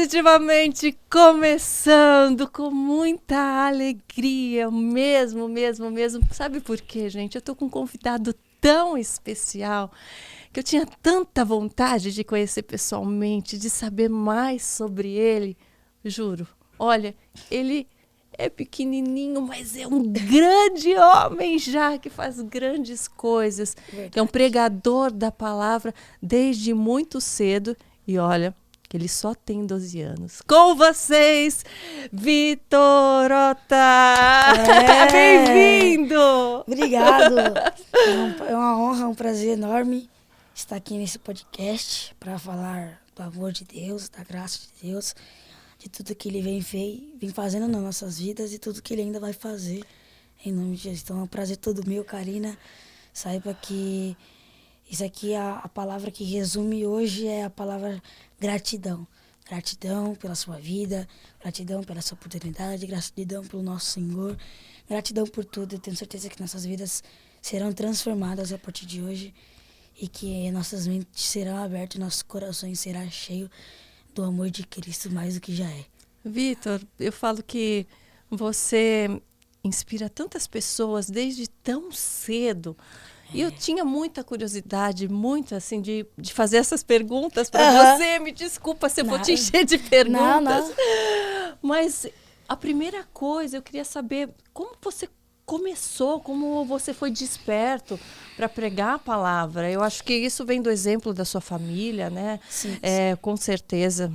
Definitivamente começando com muita alegria, mesmo. Sabe por quê, gente? Eu tô com um convidado tão especial que eu tinha tanta vontade de conhecer pessoalmente, de saber mais sobre ele. Juro, olha, ele é pequenininho, mas é um grande homem já, que faz grandes coisas. Verdade. É um pregador da palavra desde muito cedo e olha, que ele só tem 12 anos. Com vocês, Vitor Ota! Bem-vindo! Obrigado. É uma honra, um prazer enorme estar aqui nesse podcast para falar do amor de Deus, da graça de Deus, de tudo que Ele vem fazendo nas nossas vidas e tudo que Ele ainda vai fazer. Em nome de Jesus. Então é um prazer todo meu, Karina. Saiba que isso aqui, a palavra que resume hoje é a palavra gratidão. Gratidão pela sua vida, gratidão pela sua oportunidade, gratidão pelo nosso Senhor, gratidão por tudo. Eu tenho certeza que nossas vidas serão transformadas a partir de hoje e que nossas mentes serão abertas, nossos corações serão cheios do amor de Cristo mais do que já é. Vitor, eu falo que você inspira tantas pessoas desde tão cedo. E eu tinha muita curiosidade, muito assim, de fazer essas perguntas para você. Me desculpa se eu vou te encher de perguntas. Não. Mas a primeira coisa, eu queria saber como você começou, como você foi desperto para pregar a palavra. Eu acho que isso vem do exemplo da sua família, né? Sim. Com certeza.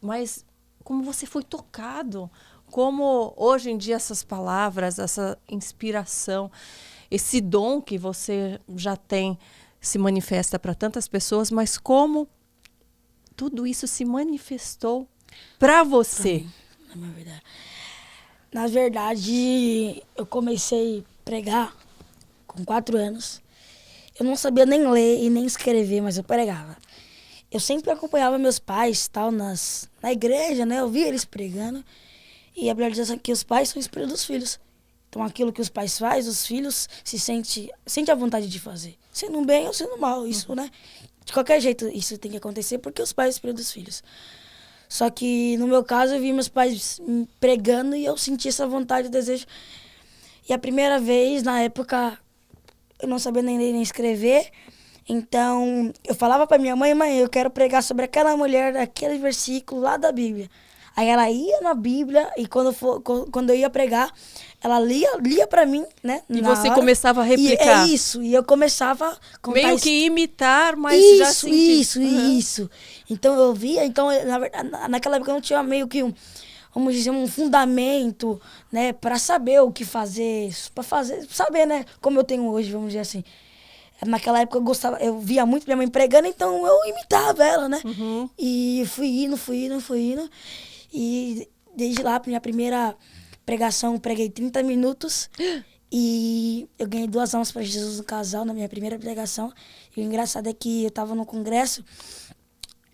Mas como você foi tocado, como hoje em dia essas palavras, essa inspiração, esse dom que você já tem se manifesta para tantas pessoas, mas como tudo isso se manifestou para você? Na verdade, eu comecei a pregar com 4 anos. Eu não sabia nem ler e nem escrever, mas eu pregava. Eu sempre acompanhava meus pais tal, na igreja, né? Eu via eles pregando. E a Bíblia diz que os pais são espelho dos filhos. Então, aquilo que os pais fazem, os filhos se sentem a vontade de fazer. Sendo bem ou sendo mal, isso, né? De qualquer jeito, isso tem que acontecer porque os pais são dos filhos. Só que, no meu caso, eu vi meus pais pregando e eu senti essa vontade, o desejo. E a primeira vez, na época, eu não sabia nem ler nem escrever. Então, eu falava pra minha mãe, eu quero pregar sobre aquela mulher, aquele versículo lá da Bíblia. Aí ela ia na Bíblia e quando eu ia pregar, ela lia pra mim, né? E você começava a replicar. E eu começava a contar. Meio que imitar, mas já sentir. Isso. Então eu via, na verdade, naquela época eu não tinha meio que vamos dizer, um fundamento, né? Pra saber o que fazer, saber, né? Como eu tenho hoje, vamos dizer assim. Naquela época eu via muito minha mãe pregando, então eu imitava ela, né? Uhum. E fui indo. E desde lá, minha primeira pregação, preguei 30 minutos e eu ganhei 2 almas para Jesus no casal, na minha primeira pregação. E o engraçado é que eu estava no congresso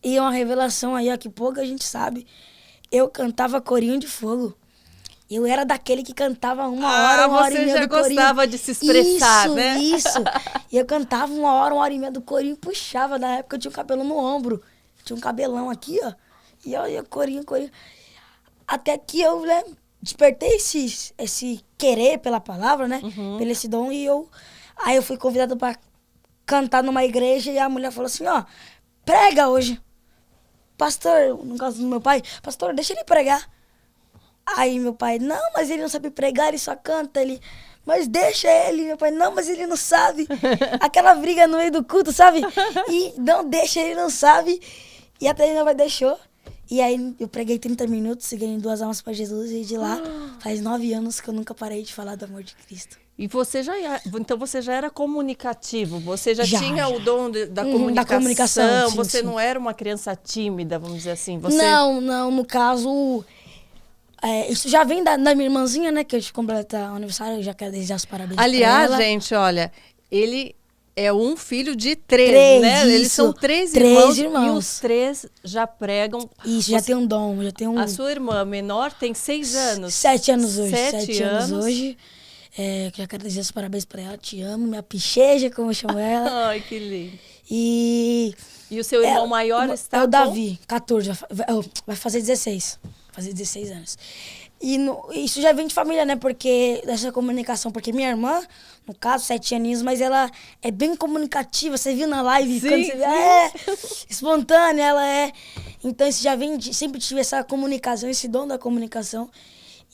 e uma revelação aí, ó, que pouca gente sabe. Eu cantava corinho de fogo. Eu era daquele que cantava uma hora e meia do corinho. Você já gostava de se expressar, né? Isso. E eu cantava uma hora e meia do corinho, puxava. Na época eu tinha um cabelo no ombro. Tinha um cabelão aqui, ó. E eu corinho. Até que eu, né, despertei esse querer pela palavra, né? Uhum. Pelo esse dom. Aí eu fui convidado para cantar numa igreja e a mulher falou assim, ó, prega hoje. Pastor, no caso do meu pai, pastor, deixa ele pregar. Aí meu pai, não, mas ele não sabe pregar, ele só canta, mas deixa ele. Meu pai, não, mas ele não sabe. Aquela briga no meio do culto, sabe? E não deixa, ele não sabe. E até ele meu pai deixou. E aí eu preguei 30 minutos e ganhei 2 almas para Jesus. E de lá, faz 9 anos que eu nunca parei de falar do amor de Cristo. E então você já era comunicativo, você já tinha o dom da comunicação, da comunicação, sim, você sim. não era uma criança tímida, vamos dizer assim. Não, no caso, isso já vem da minha irmãzinha, né, que hoje completa aniversário, eu já quero desejar os parabéns pra ela. Aliás, gente, olha, ele é um filho de 3, né? Isso. Eles são 3 irmãos. E os 3 já pregam. Isso, já tem um dom, já tem um... A sua irmã menor tem 6 anos. 7 anos hoje. 7 anos hoje. Já quero desejar os parabéns pra ela, te amo, minha picheja, como eu chamo ela. Ai, que lindo. E E o seu irmão maior está é o com... Davi, 14, vai fazer 16. Fazer 16 anos. E isso já vem de família, né? Porque dessa comunicação. Porque minha irmã, no caso, 7 aninhos, mas ela é bem comunicativa. Você viu na live? Sim, quando você viu, espontânea, ela é. Então isso já vem sempre tive essa comunicação, esse dom da comunicação.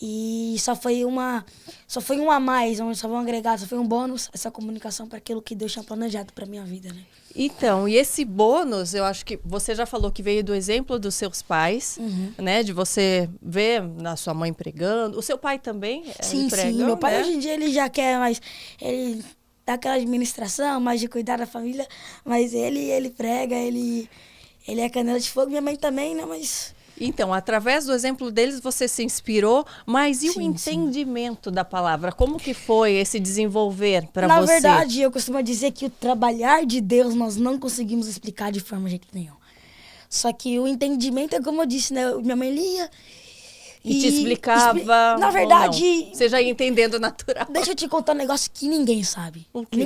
E só foi um a mais, só foi um agregado, só foi um bônus, essa comunicação para aquilo que Deus tinha planejado para minha vida, né? Então, e esse bônus, eu acho que você já falou que veio do exemplo dos seus pais, né? De você ver na sua mãe pregando. O seu pai também prega, sim. Meu pai né? hoje em dia ele já quer mais, ele dá aquela administração, mais de cuidar da família, mas ele prega, ele é canela de fogo, minha mãe também, né? Mas Então, através do exemplo deles, você se inspirou, mas e o entendimento da palavra? Como que foi esse desenvolver para você? na verdade, eu costumo dizer que o trabalhar de Deus nós não conseguimos explicar de forma jeito nenhum. Só que o entendimento é como eu disse, né? Minha mãe lia E te explicava? Na ou verdade, não? Você já ia entendendo natural. deixa eu te contar um negócio que ninguém sabe. O quê?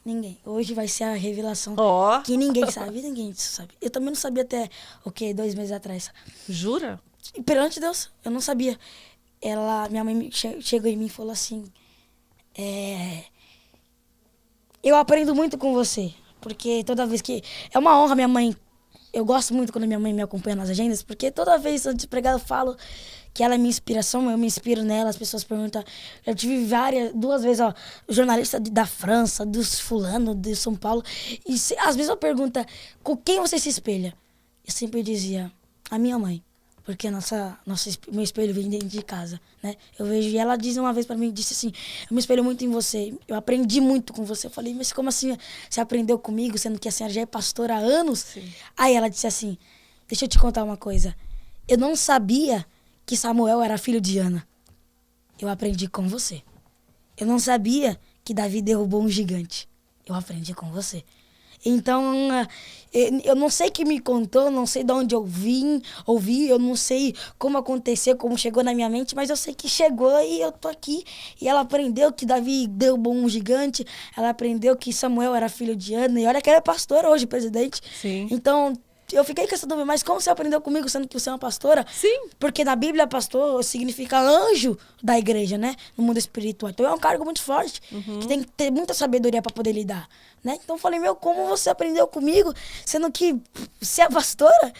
Ninguém. Hoje vai ser a revelação Ó. que ninguém sabe. Eu também não sabia até, 2 meses atrás. Jura? E perante Deus, eu não sabia. Minha mãe chegou em mim e falou assim, eu aprendo muito com você, porque toda vez que... É uma honra minha mãe... Eu gosto muito quando minha mãe me acompanha nas agendas, porque toda vez antes de pregar eu falo que ela é minha inspiração, eu me inspiro nela, as pessoas perguntam... Eu tive 2 vezes, jornalista da França, dos fulano, de São Paulo, e às vezes eu pergunto, com quem você se espelha? Eu sempre dizia, a minha mãe. Porque meu espelho vem dentro de casa, né? Eu vejo, e ela disse uma vez pra mim, disse assim, eu me espelho muito em você, eu aprendi muito com você. Eu falei, mas como assim você aprendeu comigo, sendo que a senhora já é pastora há anos? Sim. Aí ela disse assim, deixa eu te contar uma coisa, eu não sabia que Samuel era filho de Ana. Eu aprendi com você. Eu não sabia que Davi derrubou um gigante. Eu aprendi com você. Então, eu não sei quem me contou, não sei de onde eu ouvi, eu não sei como aconteceu, como chegou na minha mente, mas eu sei que chegou e eu tô aqui. E ela aprendeu que Davi derrubou um gigante, ela aprendeu que Samuel era filho de Ana, e olha que ela é pastora hoje, presidente. Sim. Então, eu fiquei com essa dúvida, mas como você aprendeu comigo, sendo que você é uma pastora? Sim. Porque na Bíblia, pastor significa anjo da igreja, né? No mundo espiritual. Então é um cargo muito forte, que tem que ter muita sabedoria para poder lidar, né? Então eu falei, como você aprendeu comigo, sendo que você é pastora?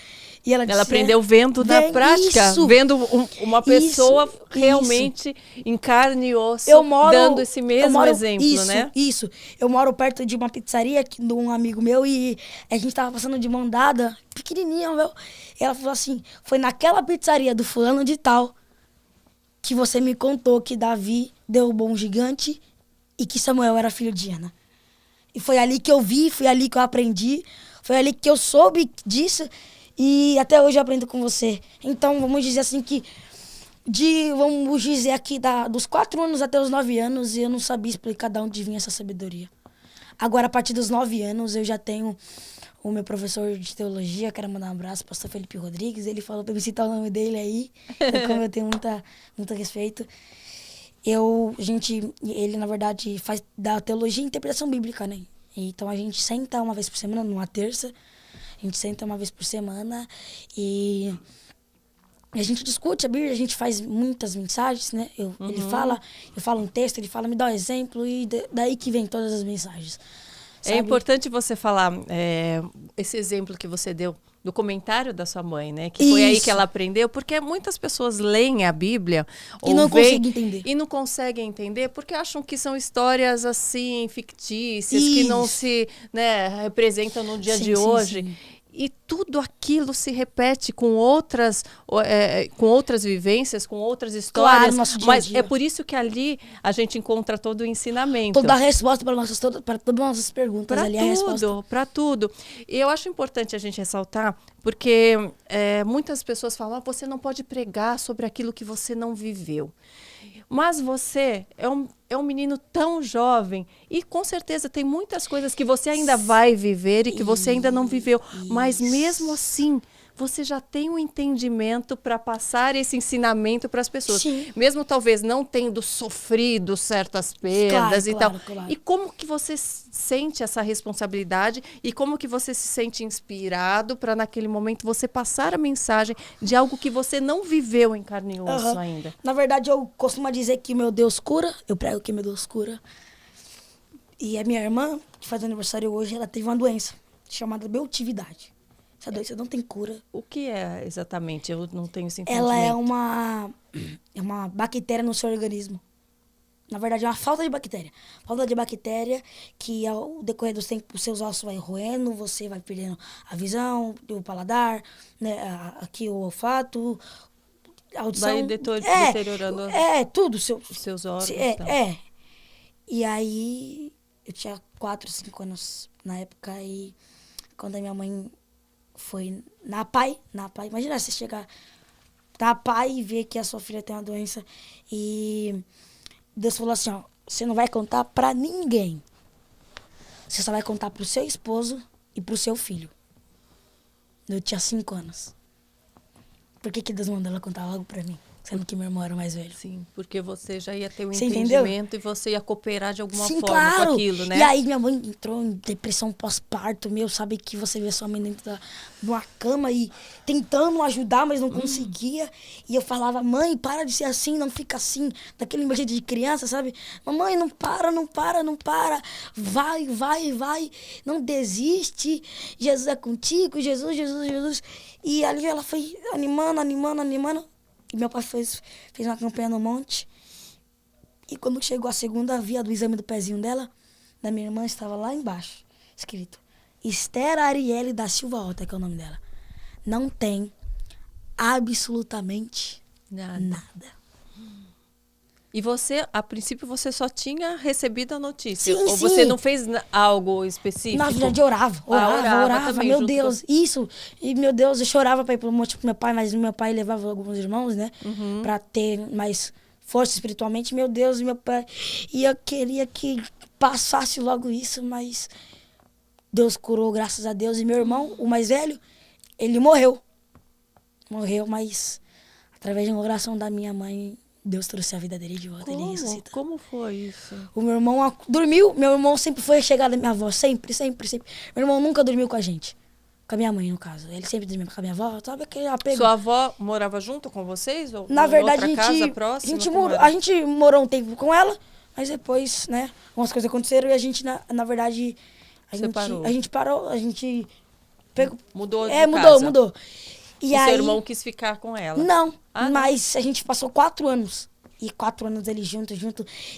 E ela disse, aprendeu vendo na prática, vendo uma pessoa realmente em carne e osso, dando esse mesmo exemplo, né? Isso. Eu moro perto de uma pizzaria de um amigo meu e a gente tava passando de mão dada, pequenininha, meu. E ela falou assim, foi naquela pizzaria do fulano de tal que você me contou que Davi derrubou um gigante e que Samuel era filho de Ana. E foi ali que eu vi, foi ali que eu aprendi, foi ali que eu soube disso. E até hoje eu aprendo com você. Então, vamos dizer assim que... vamos dizer aqui, dos 4 anos até os 9 anos, eu não sabia explicar de onde vinha essa sabedoria. Agora, a partir dos 9 anos, eu já tenho o meu professor de teologia, quero mandar um abraço, pastor Felipe Rodrigues. Ele falou pra me citar o nome dele aí, como eu tenho muito respeito. Ele, na verdade, faz da teologia e interpretação bíblica, né? Então, a gente senta uma vez por semana, numa terça. A gente senta uma vez por semana e a gente discute a Bíblia, a gente faz muitas mensagens, né? Ele fala, eu falo um texto, ele fala, me dá um exemplo e daí que vem todas as mensagens. Sabe? É importante você falar esse exemplo que você deu do comentário da sua mãe, né? Que foi aí que ela aprendeu, porque muitas pessoas leem a Bíblia e não conseguem entender. E não conseguem entender porque acham que são histórias assim fictícias, que não se, né, representam no dia de hoje. Sim. E tudo aquilo se repete com outras vivências, com outras histórias. Claro, mas é por isso que ali a gente encontra todo o ensinamento. Toda a resposta para todas as nossas perguntas. Para tudo. E eu acho importante a gente ressaltar, porque muitas pessoas falam, você não pode pregar sobre aquilo que você não viveu. Mas você é um menino tão jovem e com certeza tem muitas coisas que você ainda vai viver e que você ainda não viveu. Mas mesmo assim, você já tem um entendimento para passar esse ensinamento para as pessoas. Sim. Mesmo talvez não tendo sofrido certas perdas e tal. Claro. E como que você sente essa responsabilidade e como que você se sente inspirado para naquele momento você passar a mensagem de algo que você não viveu em carne e osso ainda? Na verdade, eu costumo dizer que meu Deus cura. Eu prego que meu Deus cura. E a minha irmã, que faz aniversário hoje, ela teve uma doença chamada beotividade. Essa doença não tem cura. O que é exatamente? Eu não tenho esse entendimento. Ela é uma bactéria no seu organismo. Na verdade, é uma falta de bactéria. Falta de bactéria que, ao decorrer dos tempos, os seus ossos vai roendo, você vai perdendo a visão, o paladar, né, aqui o olfato, a audição. Vai deteriorando tudo. os seus órgãos. Então. E aí, eu tinha 4, 5 anos na época, e quando a minha mãe foi na PAI, imagina você chegar na PAI e ver que a sua filha tem uma doença, e Deus falou assim, ó, você não vai contar pra ninguém, você só vai contar pro seu esposo e pro seu filho. Eu tinha 5 anos. Por que Deus mandou ela contar logo pra mim? Sendo que meu irmão era o mais velho. Sim, porque você já ia ter um Você entendimento entendeu? e você ia cooperar de alguma Sim, forma claro. com aquilo, né? E aí minha mãe entrou em depressão pós-parto, sabe que você vê sua mãe dentro de uma cama e tentando ajudar, mas não conseguia. E eu falava, mãe, para de ser assim, não fica assim, daquele meu jeito de criança, sabe? Mamãe, não para. Vai, não desiste. Jesus é contigo, Jesus. E ali ela foi animando. E meu pai fez uma campanha no monte. E quando chegou a segunda via do exame do pezinho dela, da minha irmã, estava lá embaixo, escrito: Esther Arielle da Silva Horta, que é o nome dela. Não tem absolutamente nada. E você, a princípio, você só tinha recebido a notícia? Sim, ou você não fez algo específico? Na verdade, eu orava. também, Meu Deus, isso. E, meu Deus, eu chorava pra ir pro monte com meu pai, mas meu pai levava alguns irmãos, né? Pra ter mais força espiritualmente. Meu Deus, meu pai. E eu queria que passasse logo isso, mas Deus curou, graças a Deus. E meu irmão, o mais velho, ele morreu. Morreu, mas através de uma oração da minha mãe, Deus trouxe a vida dele de volta. Ele ressuscitou. Como foi isso? O meu irmão dormiu. Meu irmão sempre foi chegado da minha avó. Sempre. Meu irmão nunca dormiu com a gente. Com a minha mãe, no caso. Ele sempre dormia com a minha avó. Sabe aquele apego? Sua avó morava junto com vocês? Ou Na verdade, outra casa próxima? a gente morou um tempo com ela, mas depois, né, algumas coisas aconteceram e a gente, na verdade, Separou. A gente parou, a gente pegou... Mudou de casa? Mudou. E aí, seu irmão quis ficar com ela? Não, não. Mas a gente passou 4 anos. E 4 anos ele junto.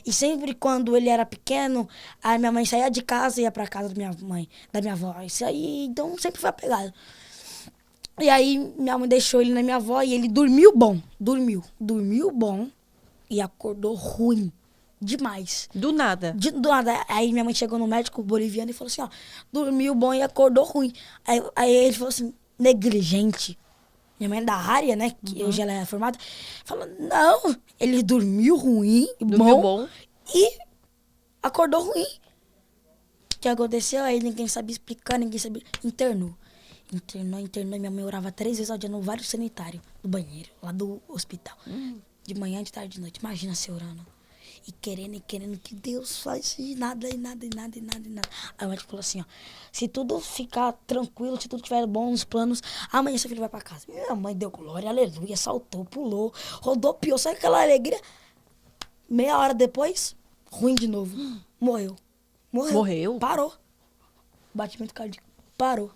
E sempre quando ele era pequeno, a minha mãe saía de casa e ia pra casa da minha mãe, da minha avó. Isso aí, então sempre foi apegado. E aí minha mãe deixou ele na minha avó e ele dormiu bom. Dormiu bom e acordou ruim. Demais. Do nada? Do nada. Aí minha mãe chegou no médico boliviano e falou assim, ó, dormiu bom e acordou ruim. Aí ele falou assim, negligente. Minha mãe é da área, né? Que hoje ela é formada. Falou, não, ele dormiu ruim, bom e acordou ruim. O que aconteceu? Aí ninguém sabia explicar, ninguém sabia. Internou. Minha mãe orava 3 vezes ao dia no vaso sanitário, no banheiro, lá do hospital. De manhã, de tarde, de noite. Imagina você orando. E querendo que Deus faz e nada. Aí o médico falou assim, ó, se tudo ficar tranquilo, se tudo estiver bom nos planos, amanhã seu filho vai pra casa. Minha mãe deu glória, aleluia, saltou, pulou, rodopiou, sabe aquela alegria? Meia hora depois, ruim de novo. Morreu? Parou. Batimento cardíaco. Parou.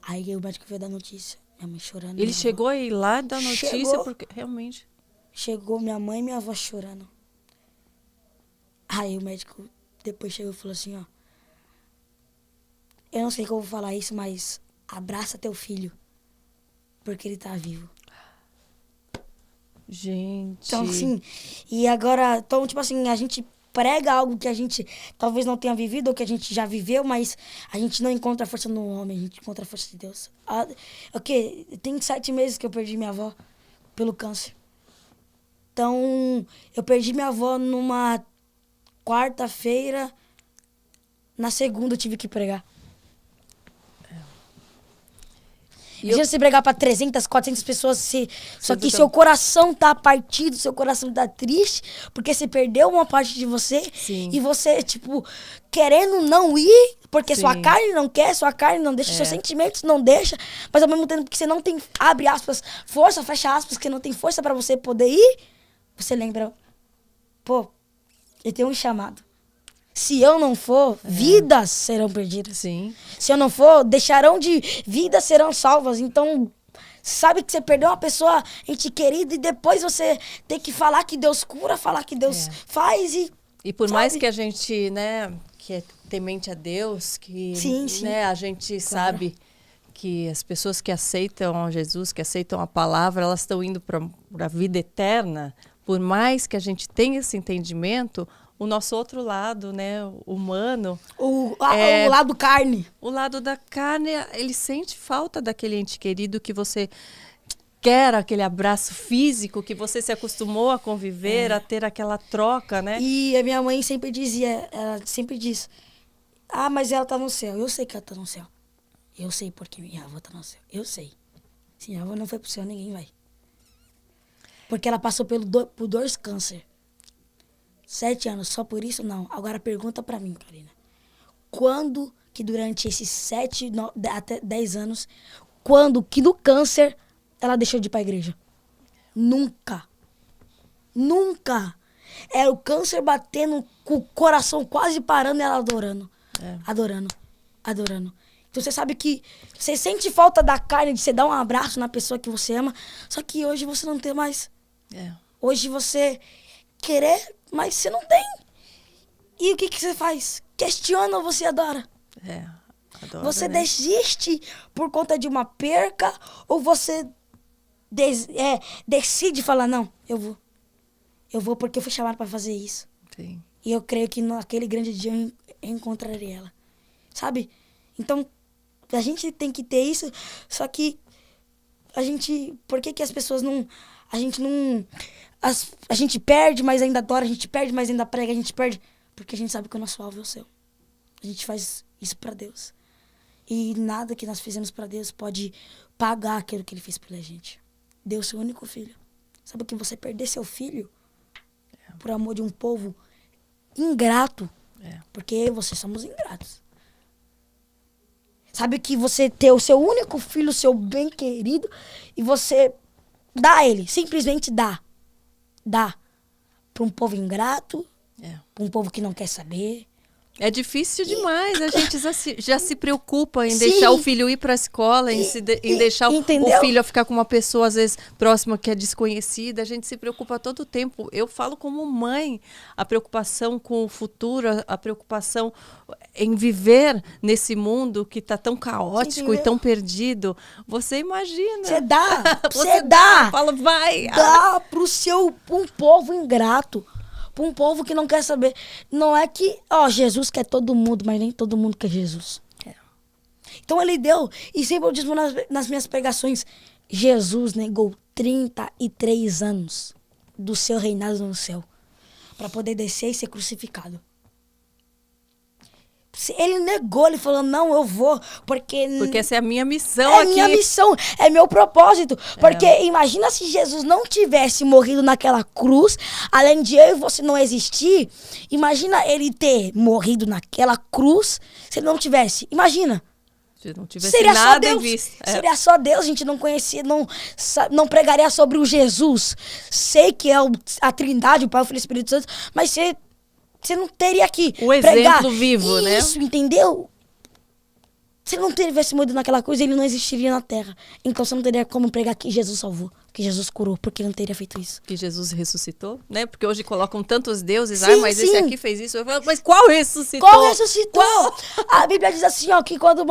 Aí o médico veio dar notícia. Minha mãe chorando. Ele chegou a ir lá dar notícia? Chegou. Porque realmente... Chegou minha mãe e minha avó chorando. Aí o médico depois chegou e falou assim, ó. Eu não sei como vou falar isso, mas abraça teu filho. Porque ele tá vivo. Gente. Então, assim, e agora, então, tipo assim, a gente prega algo que a gente talvez não tenha vivido ou que a gente já viveu, mas a gente não encontra a força no homem, a gente encontra a força de Deus. Tem 7 meses que eu perdi minha avó pelo câncer. Então, eu perdi minha avó numa quarta-feira. Na segunda eu tive que pregar. Imagina você pregar para 300, 400 pessoas, só que tá- seu coração tá partido, seu coração tá triste, porque você perdeu uma parte de você. Sim. E você, tipo, querendo não ir, porque Sim. sua carne não quer, sua carne não deixa, seus sentimentos não deixa, mas ao mesmo tempo que você não tem, abre aspas, força, fecha aspas, que não tem força para você poder ir, você lembra, pô, eu tenho um chamado. Se eu não for, vidas serão perdidas. Sim. Se eu não for, deixarão de vidas serão salvas. Então, sabe que você perdeu uma pessoa, ente querida, e depois você tem que falar que Deus cura, falar que Deus faz E por sabe? mais que a gente, né, que é temente a Deus, que Sim, sim. né, a gente Claro. sabe que as pessoas que aceitam Jesus, que aceitam a palavra, elas estão indo para a vida eterna. Por mais que a gente tenha esse entendimento, o nosso outro lado, né, humano, O lado carne. o lado da carne, ele sente falta daquele ente querido que você quer, aquele abraço físico que você se acostumou a conviver, a ter aquela troca, né? E a minha mãe sempre dizia, ela sempre diz, ah, mas ela tá no céu. Eu sei que ela tá no céu. Eu sei porque minha avó tá no céu. Eu sei. Se minha avó não foi pro céu, ninguém vai. Porque ela passou por 2 câncer. 7 anos, só por isso não. Agora pergunta pra mim, Karina. Quando que durante esses 7, até 10 anos, quando que do câncer ela deixou de ir pra igreja? Nunca. Nunca. É o câncer batendo com o coração quase parando e ela adorando. Adorando. Adorando. Então você sabe que você sente falta da carne, de você dar um abraço na pessoa que você ama, só que hoje você não tem mais. Hoje você querer, mas você não tem. E o que você faz? Questiona ou você adora? Adoro, Você né? desiste por conta de uma perca ou você decide falar, não, eu vou. Eu vou porque eu fui chamado para fazer isso. Sim. E eu creio que naquele grande dia eu encontrarei ela. Sabe? Então, a gente tem que ter isso, só que a gente... Por que as pessoas não... A gente não... A gente perde, mas ainda adora. A gente perde, mas ainda prega. A gente perde porque a gente sabe que o nosso alvo é o céu. A gente faz isso para Deus. E nada que nós fizemos para Deus pode pagar aquilo que Ele fez pela gente. Deu seu único filho. Sabe que você perder seu filho por amor de um povo ingrato, porque eu e você somos ingratos. Sabe que você ter o seu único filho, o seu bem querido, e você dá a ele, simplesmente dá. Dá para um povo ingrato, para um povo que não quer saber. É difícil demais, a gente já se preocupa em Sim. deixar o filho ir para a escola, em deixar o entendeu? filho ficar com uma pessoa, às vezes, próxima, que é desconhecida. A gente se preocupa todo o tempo. Eu falo como mãe, a preocupação com o futuro, a preocupação em viver nesse mundo que está tão caótico e tão perdido. Você imagina. Você dá, Você dá. Fala, vai. Dá pro um povo ingrato. Para um povo que não quer saber. Não é que, Jesus quer todo mundo, mas nem todo mundo quer Jesus. Então ele deu, e sempre eu digo nas minhas pregações, Jesus negou 33 anos do seu reinado no céu para poder descer e ser crucificado. Ele negou, ele falou, não, eu vou, porque essa é a minha missão é aqui. minha missão, é meu propósito. Porque imagina se Jesus não tivesse morrido naquela cruz, além de eu e você não existir, imagina ele ter morrido naquela cruz se ele não tivesse. Imagina. Se não tivesse Seria nada só Deus. em vista. Seria só Deus, a gente não conhecia, não pregaria sobre o Jesus. Sei que é a Trindade, o Pai, o Filho e o Espírito Santo, mas você não teria que o exemplo pregar. vivo, né? Isso, entendeu? Se ele não tivesse morrido naquela coisa, ele não existiria na Terra. Então você não teria como pregar que Jesus salvou, que Jesus curou, porque ele não teria feito isso. Que Jesus ressuscitou, né? Porque hoje colocam tantos deuses, Sim, mas sim. esse aqui fez isso. Eu falo, mas qual ressuscitou? Qual ressuscitou? Qual? A Bíblia diz assim, quque quando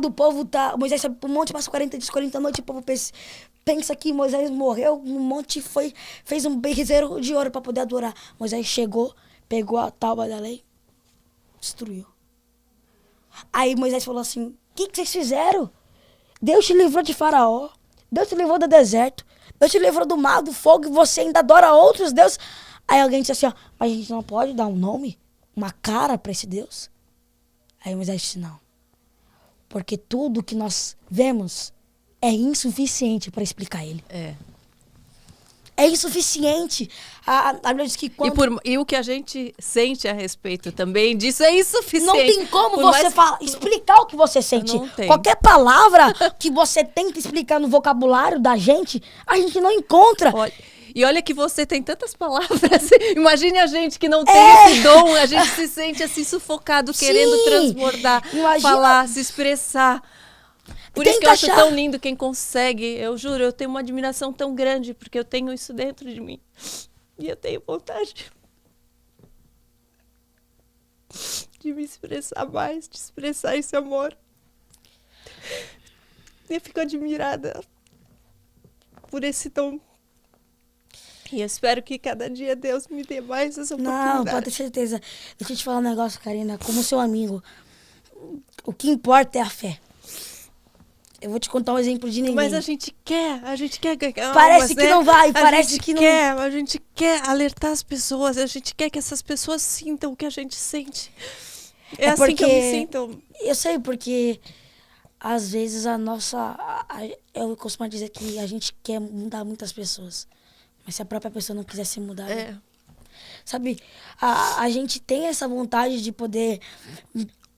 o povo Moisés sobe pro monte, passa 40 dias, 40 noites, o povo pensa que Moisés morreu no monte e fez um bezerro de ouro para poder adorar. Moisés chegou, pegou a tábua da lei, destruiu. Aí Moisés falou assim, o que vocês fizeram? Deus te livrou de Faraó, Deus te livrou do deserto, Deus te livrou do mar, do fogo, e você ainda adora outros deuses. Aí alguém disse assim, mas a gente não pode dar um nome, uma cara para esse Deus? Aí Moisés disse, não. Porque tudo que nós vemos é insuficiente para explicar ele. É. É insuficiente. A Bíblia diz que quando... E o que a gente sente a respeito também disso é insuficiente. Não tem como Por você mais... explicar o que você sente. Não tem. Qualquer palavra que você tenta explicar no vocabulário da gente, a gente não encontra. Olha que você tem tantas palavras. Imagine a gente que não tem esse dom. A gente se sente assim sufocado, querendo transbordar, falar, se expressar. Por isso que eu acho tão lindo quem consegue. Eu juro, eu tenho uma admiração tão grande, porque eu tenho isso dentro de mim. E eu tenho vontade de me expressar mais, de expressar esse amor. E eu fico admirada por esse dom. E eu espero que cada dia Deus me dê mais essa oportunidade. Não, pode ter certeza. Deixa eu te falar um negócio, Karina. Como seu amigo, o que importa é a fé. Eu vou te contar um exemplo de ninguém. Mas a gente quer ganhar. Parece que não vai, parece que não... A gente quer alertar as pessoas, a gente quer que essas pessoas sintam o que a gente sente. É assim que eu me sinto. Eu sei, porque às vezes eu costumo dizer que a gente quer mudar muitas pessoas. Mas se a própria pessoa não quiser se mudar... Sabe, a gente tem essa vontade de poder...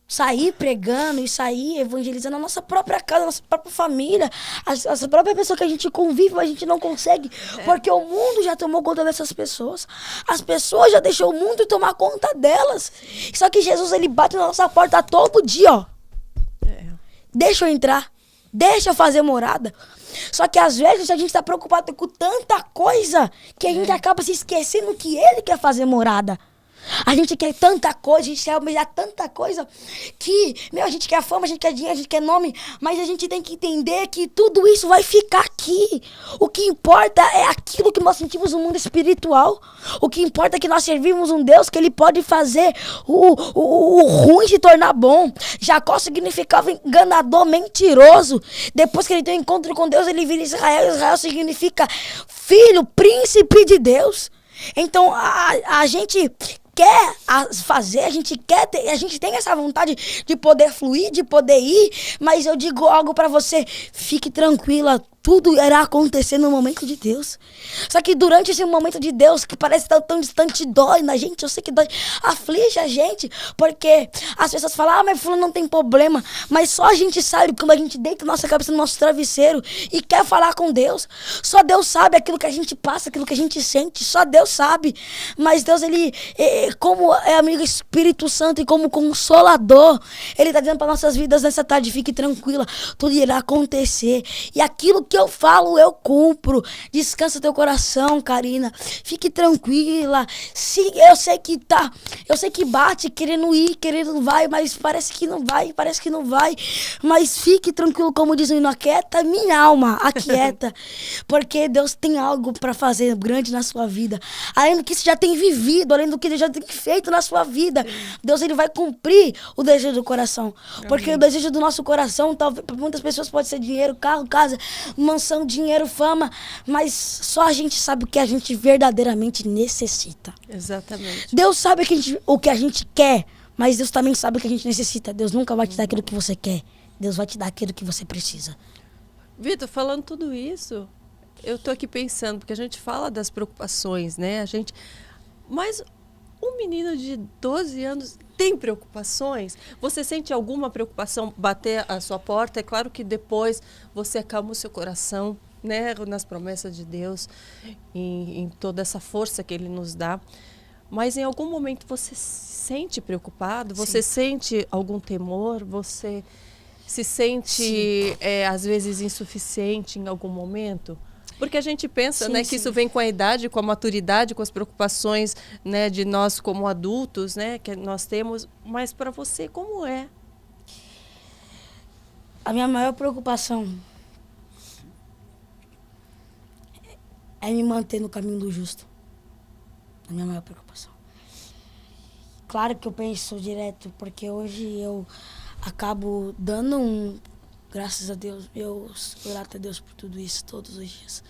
sair pregando e sair evangelizando a nossa própria casa, a nossa própria família, a própria pessoa que a gente convive, mas a gente não consegue, porque o mundo já tomou conta dessas pessoas. As pessoas já deixou o mundo tomar conta delas. Só que Jesus, ele bate na nossa porta todo dia, ó. Deixa eu entrar, deixa eu fazer morada. Só que às vezes a gente tá preocupado com tanta coisa que a gente acaba se esquecendo que ele quer fazer morada. A gente quer tanta coisa, a gente quer almejar tanta coisa que, a gente quer fama, a gente quer dinheiro, a gente quer nome, mas a gente tem que entender que tudo isso vai ficar aqui. O que importa é aquilo que nós sentimos no mundo espiritual. O que importa é que nós servimos um Deus que ele pode fazer o ruim se tornar bom. Jacó significava enganador, mentiroso. Depois que ele tem um encontro com Deus, ele vira Israel. Israel significa filho, príncipe de Deus. Então a gente quer fazer, a gente tem essa vontade de poder fluir, de poder ir, mas eu digo algo pra você, fique tranquila, tudo irá acontecer no momento de Deus. Só que durante esse momento de Deus, que parece tão distante, dói na gente, eu sei que dói, aflige a gente, porque as pessoas falam, mas fulano não tem problema, mas só a gente sabe quando a gente deita nossa cabeça no nosso travesseiro e quer falar com Deus. Só Deus sabe aquilo que a gente passa, aquilo que a gente sente, só Deus sabe. Mas Deus, ele, como é amigo Espírito Santo e como consolador, ele tá dizendo para nossas vidas nessa tarde, fique tranquila, tudo irá acontecer. E aquilo que eu falo, eu cumpro. Descansa teu coração, Karina. Fique tranquila. Eu sei que bate, querendo ir, querendo vai, mas parece que não vai, Mas fique tranquilo, como diz o hino, aquieta minha alma, aquieta. Porque Deus tem algo para fazer grande na sua vida. Além do que você já tem vivido, além do que Deus já tem feito na sua vida. Deus, ele vai cumprir o desejo do coração. Porque o desejo do nosso coração, talvez para muitas pessoas pode ser dinheiro, carro, casa, mansão, dinheiro, fama, mas só a gente sabe o que a gente verdadeiramente necessita. Exatamente. Deus sabe o que a gente quer, mas Deus também sabe o que a gente necessita. Deus nunca vai te dar aquilo que você quer. Deus vai te dar aquilo que você precisa. Vitor, falando tudo isso, eu tô aqui pensando, porque a gente fala das preocupações, né? Mas um menino de 12 anos tem preocupações? Você sente alguma preocupação bater a sua porta? É claro que depois você acalma o seu coração, né, nas promessas de Deus, em toda essa força que ele nos dá. Mas em algum momento você se sente preocupado? Você sente algum temor? Você se sente, às vezes, insuficiente em algum momento? Porque a gente pensa, né, que isso vem com a idade, com a maturidade, com as preocupações, né, de nós como adultos, né, que nós temos. Mas para você, como é? A minha maior preocupação é me manter no caminho do justo. A minha maior preocupação. Claro que eu penso direto, porque hoje eu acabo dando graças a Deus, eu sou grato a Deus por tudo isso, todos os dias.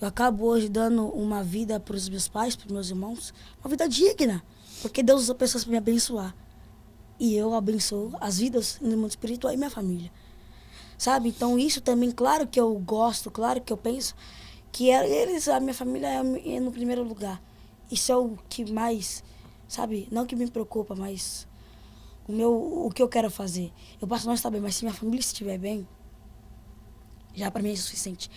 Eu acabo hoje dando uma vida para os meus pais, para os meus irmãos, uma vida digna, porque Deus usa pessoas para me abençoar. E eu abençoo as vidas no mundo espiritual e minha família. sabe? Então isso também, claro que eu gosto, claro que eu penso que eles, a minha família é no primeiro lugar. Isso é o que mais, sabe? Não que me preocupa, mas o que eu quero fazer. Eu posso não estar bem, mas se minha família estiver bem, já pra mim é suficiente.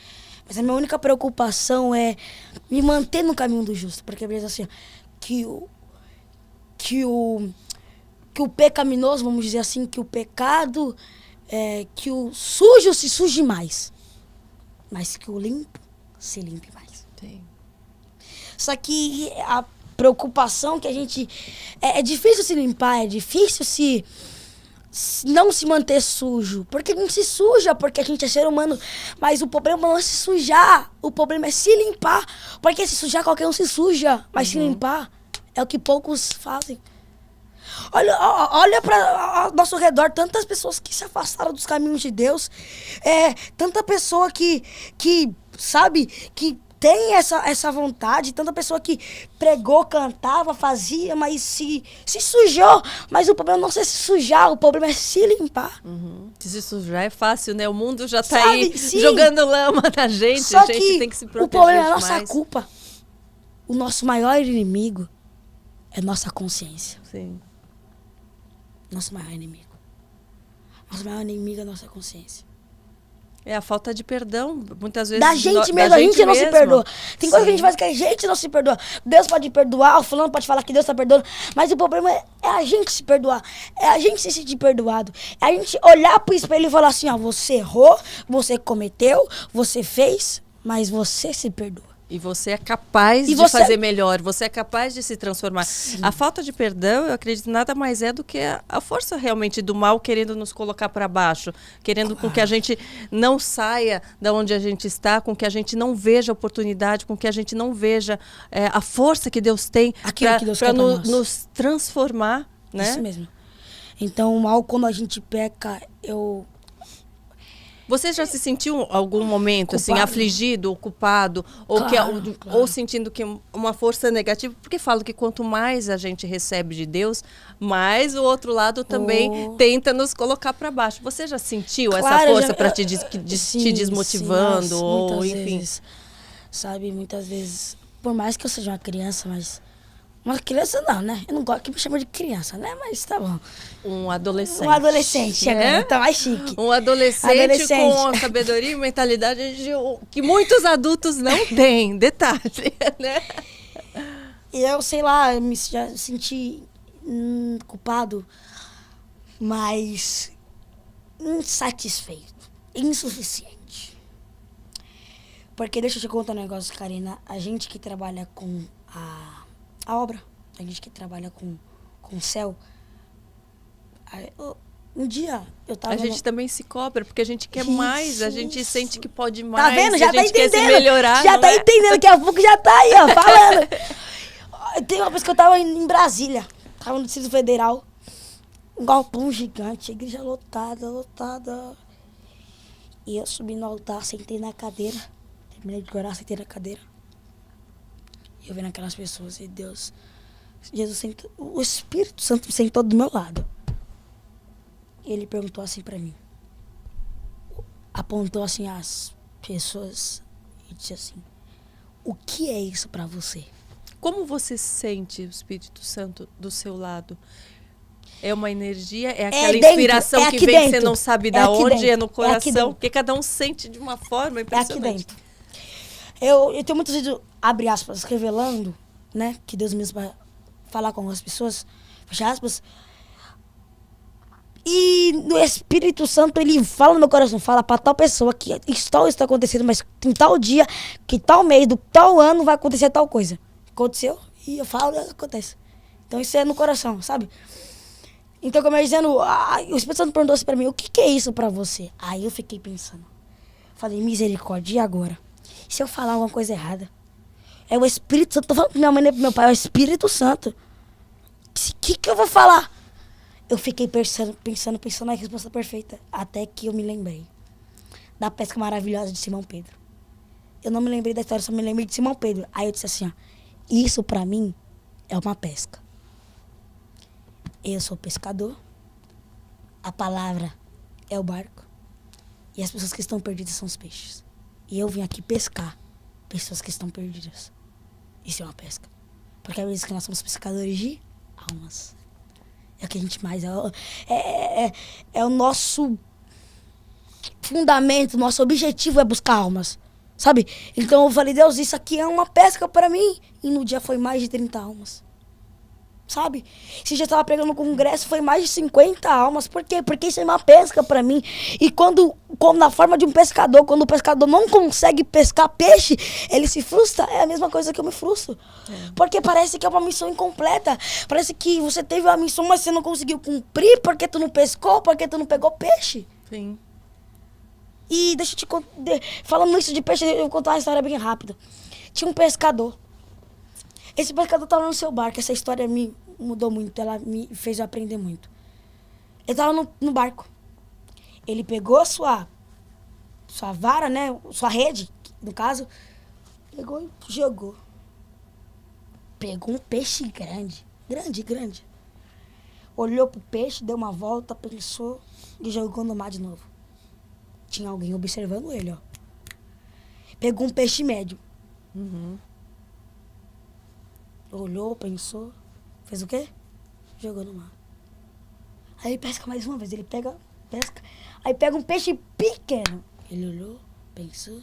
Mas a minha única preocupação é me manter no caminho do justo. Porque, beleza, assim, que o pecaminoso, vamos dizer assim, que o pecado, que o sujo se suje mais. Mas que o limpo se limpe mais. Sim. Só que a preocupação que a gente... É difícil se limpar, é difícil não se manter sujo. Porque a gente se suja, porque a gente é ser humano. Mas o problema não é se sujar. O problema é se limpar. Porque se sujar, qualquer um se suja. Mas se limpar é o que poucos fazem. Olha para ao nosso redor, tantas pessoas que se afastaram dos caminhos de Deus. Tanta pessoa que sabe, que tem essa vontade, tanta pessoa que pregou, cantava, fazia, mas se sujou. Mas o problema não é se sujar, o problema é se limpar. Se sujar é fácil, né? O mundo já tá Sabe? aí Sim. jogando lama na gente. Só A gente que tem que se proteger o problema é a demais. nossa culpa. O nosso maior inimigo é nossa consciência. Sim. Nosso maior inimigo. Nosso maior inimigo é a nossa consciência. É a falta de perdão, muitas vezes. Da gente mesmo, a gente não se perdoa. Tem coisa que a gente faz que a gente não se perdoa. Deus pode perdoar, o fulano pode falar que Deus tá perdoando, mas o problema é a gente se perdoar. É a gente se sentir perdoado. É a gente olhar pro espelho e falar assim, ó, você errou, você cometeu, você fez, mas você se perdoa. E você é capaz de fazer melhor, você é capaz de se transformar. Sim. A falta de perdão, eu acredito, nada mais é do que a força realmente do mal querendo nos colocar para baixo, querendo com que a gente não saia da onde a gente está, com que a gente não veja a oportunidade, com que a gente não veja a força que Deus tem para nos transformar. Né? Isso mesmo. Então, o mal, quando a gente peca, Você já se sentiu algum momento culpado, assim, afligido, ou culpado, ou, claro. Ou sentindo que uma força negativa? Porque falo que quanto mais a gente recebe de Deus, mais o outro lado também tenta nos colocar para baixo. Você já sentiu essa força para te desmotivando? Sim, ou enfim? Vezes, sabe, muitas vezes, por mais que eu seja uma criança, mas... Uma criança não, né? Eu não gosto que me chama de criança, né? Mas tá bom. Um adolescente. Um adolescente, agora tá mais chique. Um adolescente com a sabedoria e mentalidade que muitos adultos não têm. Detalhe, né? E eu, sei lá, já senti culpado, mas insatisfeito, insuficiente. Porque deixa eu te contar um negócio, Karina. A gente que trabalha com a obra, a gente que trabalha com o céu, um dia eu tava... A gente também se cobra, porque a gente quer mais, a gente sente que pode mais, tá vendo? Já a gente quer se melhorar. Já tá entendendo, daqui a pouco já tá aí, ó, falando. Tem uma vez que eu tava em Brasília, tava no Distrito Federal, um galpão gigante, igreja lotada. E eu subi no altar, sentei na cadeira, terminei de orar, sentei na cadeira. Eu vendo aquelas pessoas e Jesus sentou, o Espírito Santo sentou do meu lado. Ele perguntou assim pra mim, apontou assim as pessoas e disse assim, o que é isso pra você? Como você sente o Espírito Santo do seu lado? É uma energia? É aquela inspiração que vem que você não sabe de onde? É no coração? Porque cada um sente de uma forma impressionante. É aqui dentro. Eu tenho muitos vídeos, abre aspas, revelando, né, que Deus mesmo vai falar com algumas pessoas, fecha aspas. E no Espírito Santo, ele fala no meu coração, fala pra tal pessoa que isso está acontecendo, mas em tal dia, que tal mês, do tal ano vai acontecer tal coisa. Aconteceu e eu falo e acontece. Então isso é no coração, sabe? Então, como eu ia dizendo, o Espírito Santo perguntou assim pra mim, o que é isso pra você? Aí eu fiquei pensando. Falei, misericórdia, e agora? Se eu falar alguma coisa errada? É o Espírito Santo, tô falando pra minha mãe, nem pro meu pai, é o Espírito Santo. O que eu vou falar? Eu fiquei pensando na resposta perfeita, até que eu me lembrei da pesca maravilhosa de Simão Pedro. Eu não me lembrei da história, só me lembrei de Simão Pedro. Aí eu disse assim, ó, isso pra mim é uma pesca. Eu sou pescador, a palavra é o barco, E as pessoas que estão perdidas são os peixes. E eu vim aqui pescar pessoas que estão perdidas. Isso é uma pesca. Porque às vezes que nós somos pescadores de almas. É o que a gente mais... É o nosso fundamento, nosso objetivo é buscar almas. Sabe? Então eu falei, Deus, isso aqui é uma pesca para mim. E no dia foi mais de 30 almas. Sabe? Esse dia eu tava pregando no congresso, foi mais de 50 almas. Por quê? Porque isso é uma pesca pra mim. E quando na forma de um pescador, quando o pescador não consegue pescar peixe, ele se frustra. É a mesma coisa que eu me frustro. Porque parece que é uma missão incompleta. Parece que você teve uma missão, mas você não conseguiu cumprir porque tu não pescou, porque tu não pegou peixe. Sim. E deixa eu te contar, falando isso de peixe, eu vou contar uma história bem rápida. Tinha um pescador. Esse pescador estava no seu barco. Essa história me mudou muito. Ela me fez eu aprender muito. Ele estava no barco. Ele pegou sua vara, né? Sua rede, no caso. Pegou e jogou. Pegou um peixe grande. Grande. Olhou pro peixe, deu uma volta, pensou e jogou no mar de novo. Tinha alguém observando ele, ó. Pegou um peixe médio. Olhou, pensou, fez o quê? Jogou no mar. Aí pesca mais uma vez, ele pesca. Aí pega um peixe pequeno. Ele olhou, pensou,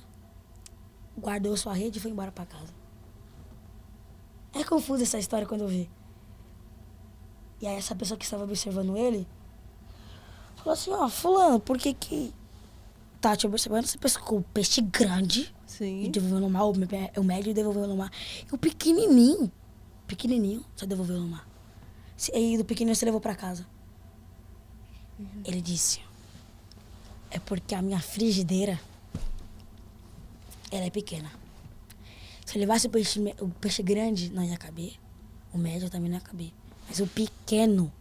guardou sua rede e foi embora pra casa. É confusa essa história quando eu vi. E aí essa pessoa que estava observando ele falou assim, ó, fulano, por que tá te observando? Você pescou um peixe grande. Sim. E devolveu no mar, o médio devolveu no mar. E o pequenininho, você devolveu no mar. E do pequenininho você levou pra casa. Ele disse, é porque a minha frigideira, ela é pequena. Se eu levasse o peixe grande, não ia caber. O médio também não ia caber. Mas o pequeno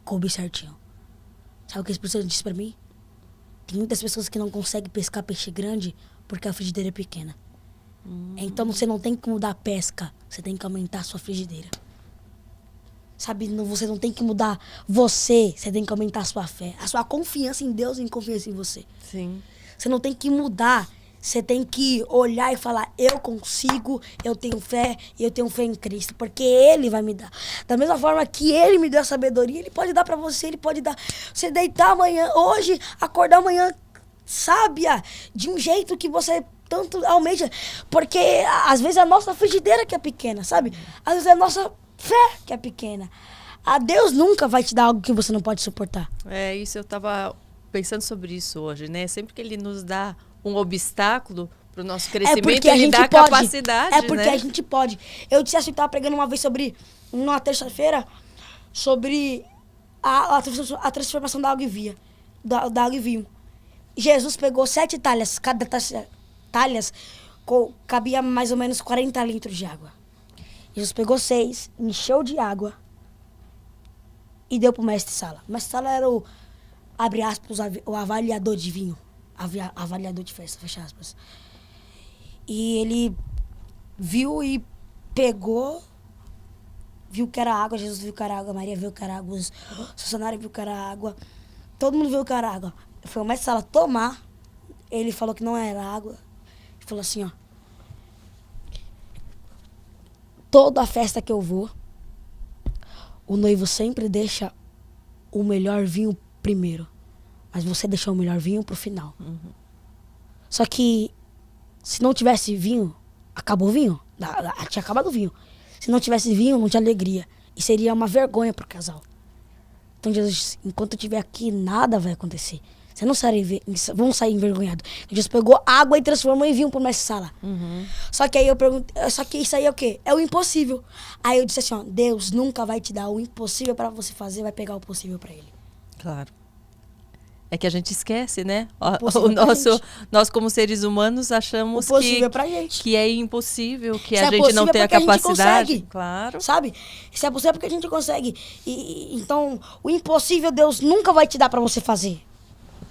coube certinho. Sabe o que esse professor disse pra mim? Tem muitas pessoas que não conseguem pescar peixe grande porque a frigideira é pequena. Então você não tem que mudar a pesca, você tem que aumentar a sua frigideira. Sabe, você não tem que mudar você tem que aumentar a sua fé. A sua confiança em Deus e confiança em você. Sim. Você não tem que mudar, você tem que olhar e falar, eu consigo, eu tenho fé em Cristo, porque Ele vai me dar. Da mesma forma que Ele me deu a sabedoria, Ele pode dar pra você, Ele pode dar. Você deitar amanhã, hoje, acordar amanhã sábia, de um jeito que você tanto almeja, porque às vezes é a nossa frigideira que é pequena, sabe? Às vezes é a nossa fé que é pequena. A Deus nunca vai te dar algo que você não pode suportar. É isso, eu tava pensando sobre isso hoje, né? Sempre que Ele nos dá um obstáculo para o nosso crescimento, Ele dá a capacidade, É porque né? a gente pode. Eu disse assim, eu tava pregando uma vez numa terça-feira, sobre a transformação da água e vinho. Da água e vinho. Jesus pegou 7 talhas, cada talhas cabia mais ou menos 40 litros de água. Jesus pegou 6, encheu de água e deu pro mestre Sala. O mestre Sala era o, abre aspas, o avaliador de vinho. Avaliador de festa, fecha aspas. E ele viu e pegou, viu que era água, Jesus viu que era água, Maria viu que era água, os funcionários viu que era água, todo mundo viu que era água. Foi o mestre Sala tomar, ele falou que não era água, ele falou assim, ó, toda a festa que eu vou, o noivo sempre deixa o melhor vinho primeiro, mas você deixou o melhor vinho pro final. Só que se não tivesse vinho, acabou o vinho, tinha acabado o vinho. Se não tivesse vinho, não tinha alegria. E seria uma vergonha pro casal. Então Jesus disse, enquanto eu estiver aqui, nada vai acontecer. Você não vão sair envergonhados. Jesus pegou água e transformou em vinho pro mestre Sala. Só que aí eu perguntei, só que isso aí é o quê? É o impossível. Aí eu disse assim, ó, Deus nunca vai te dar o impossível pra você fazer, vai pegar o possível pra Ele. Claro. É que a gente esquece, né? Nós como seres humanos achamos que é impossível, que a gente não tem a capacidade. Claro. Sabe? Se é possível é porque a gente consegue. Então, o impossível Deus nunca vai te dar pra você fazer.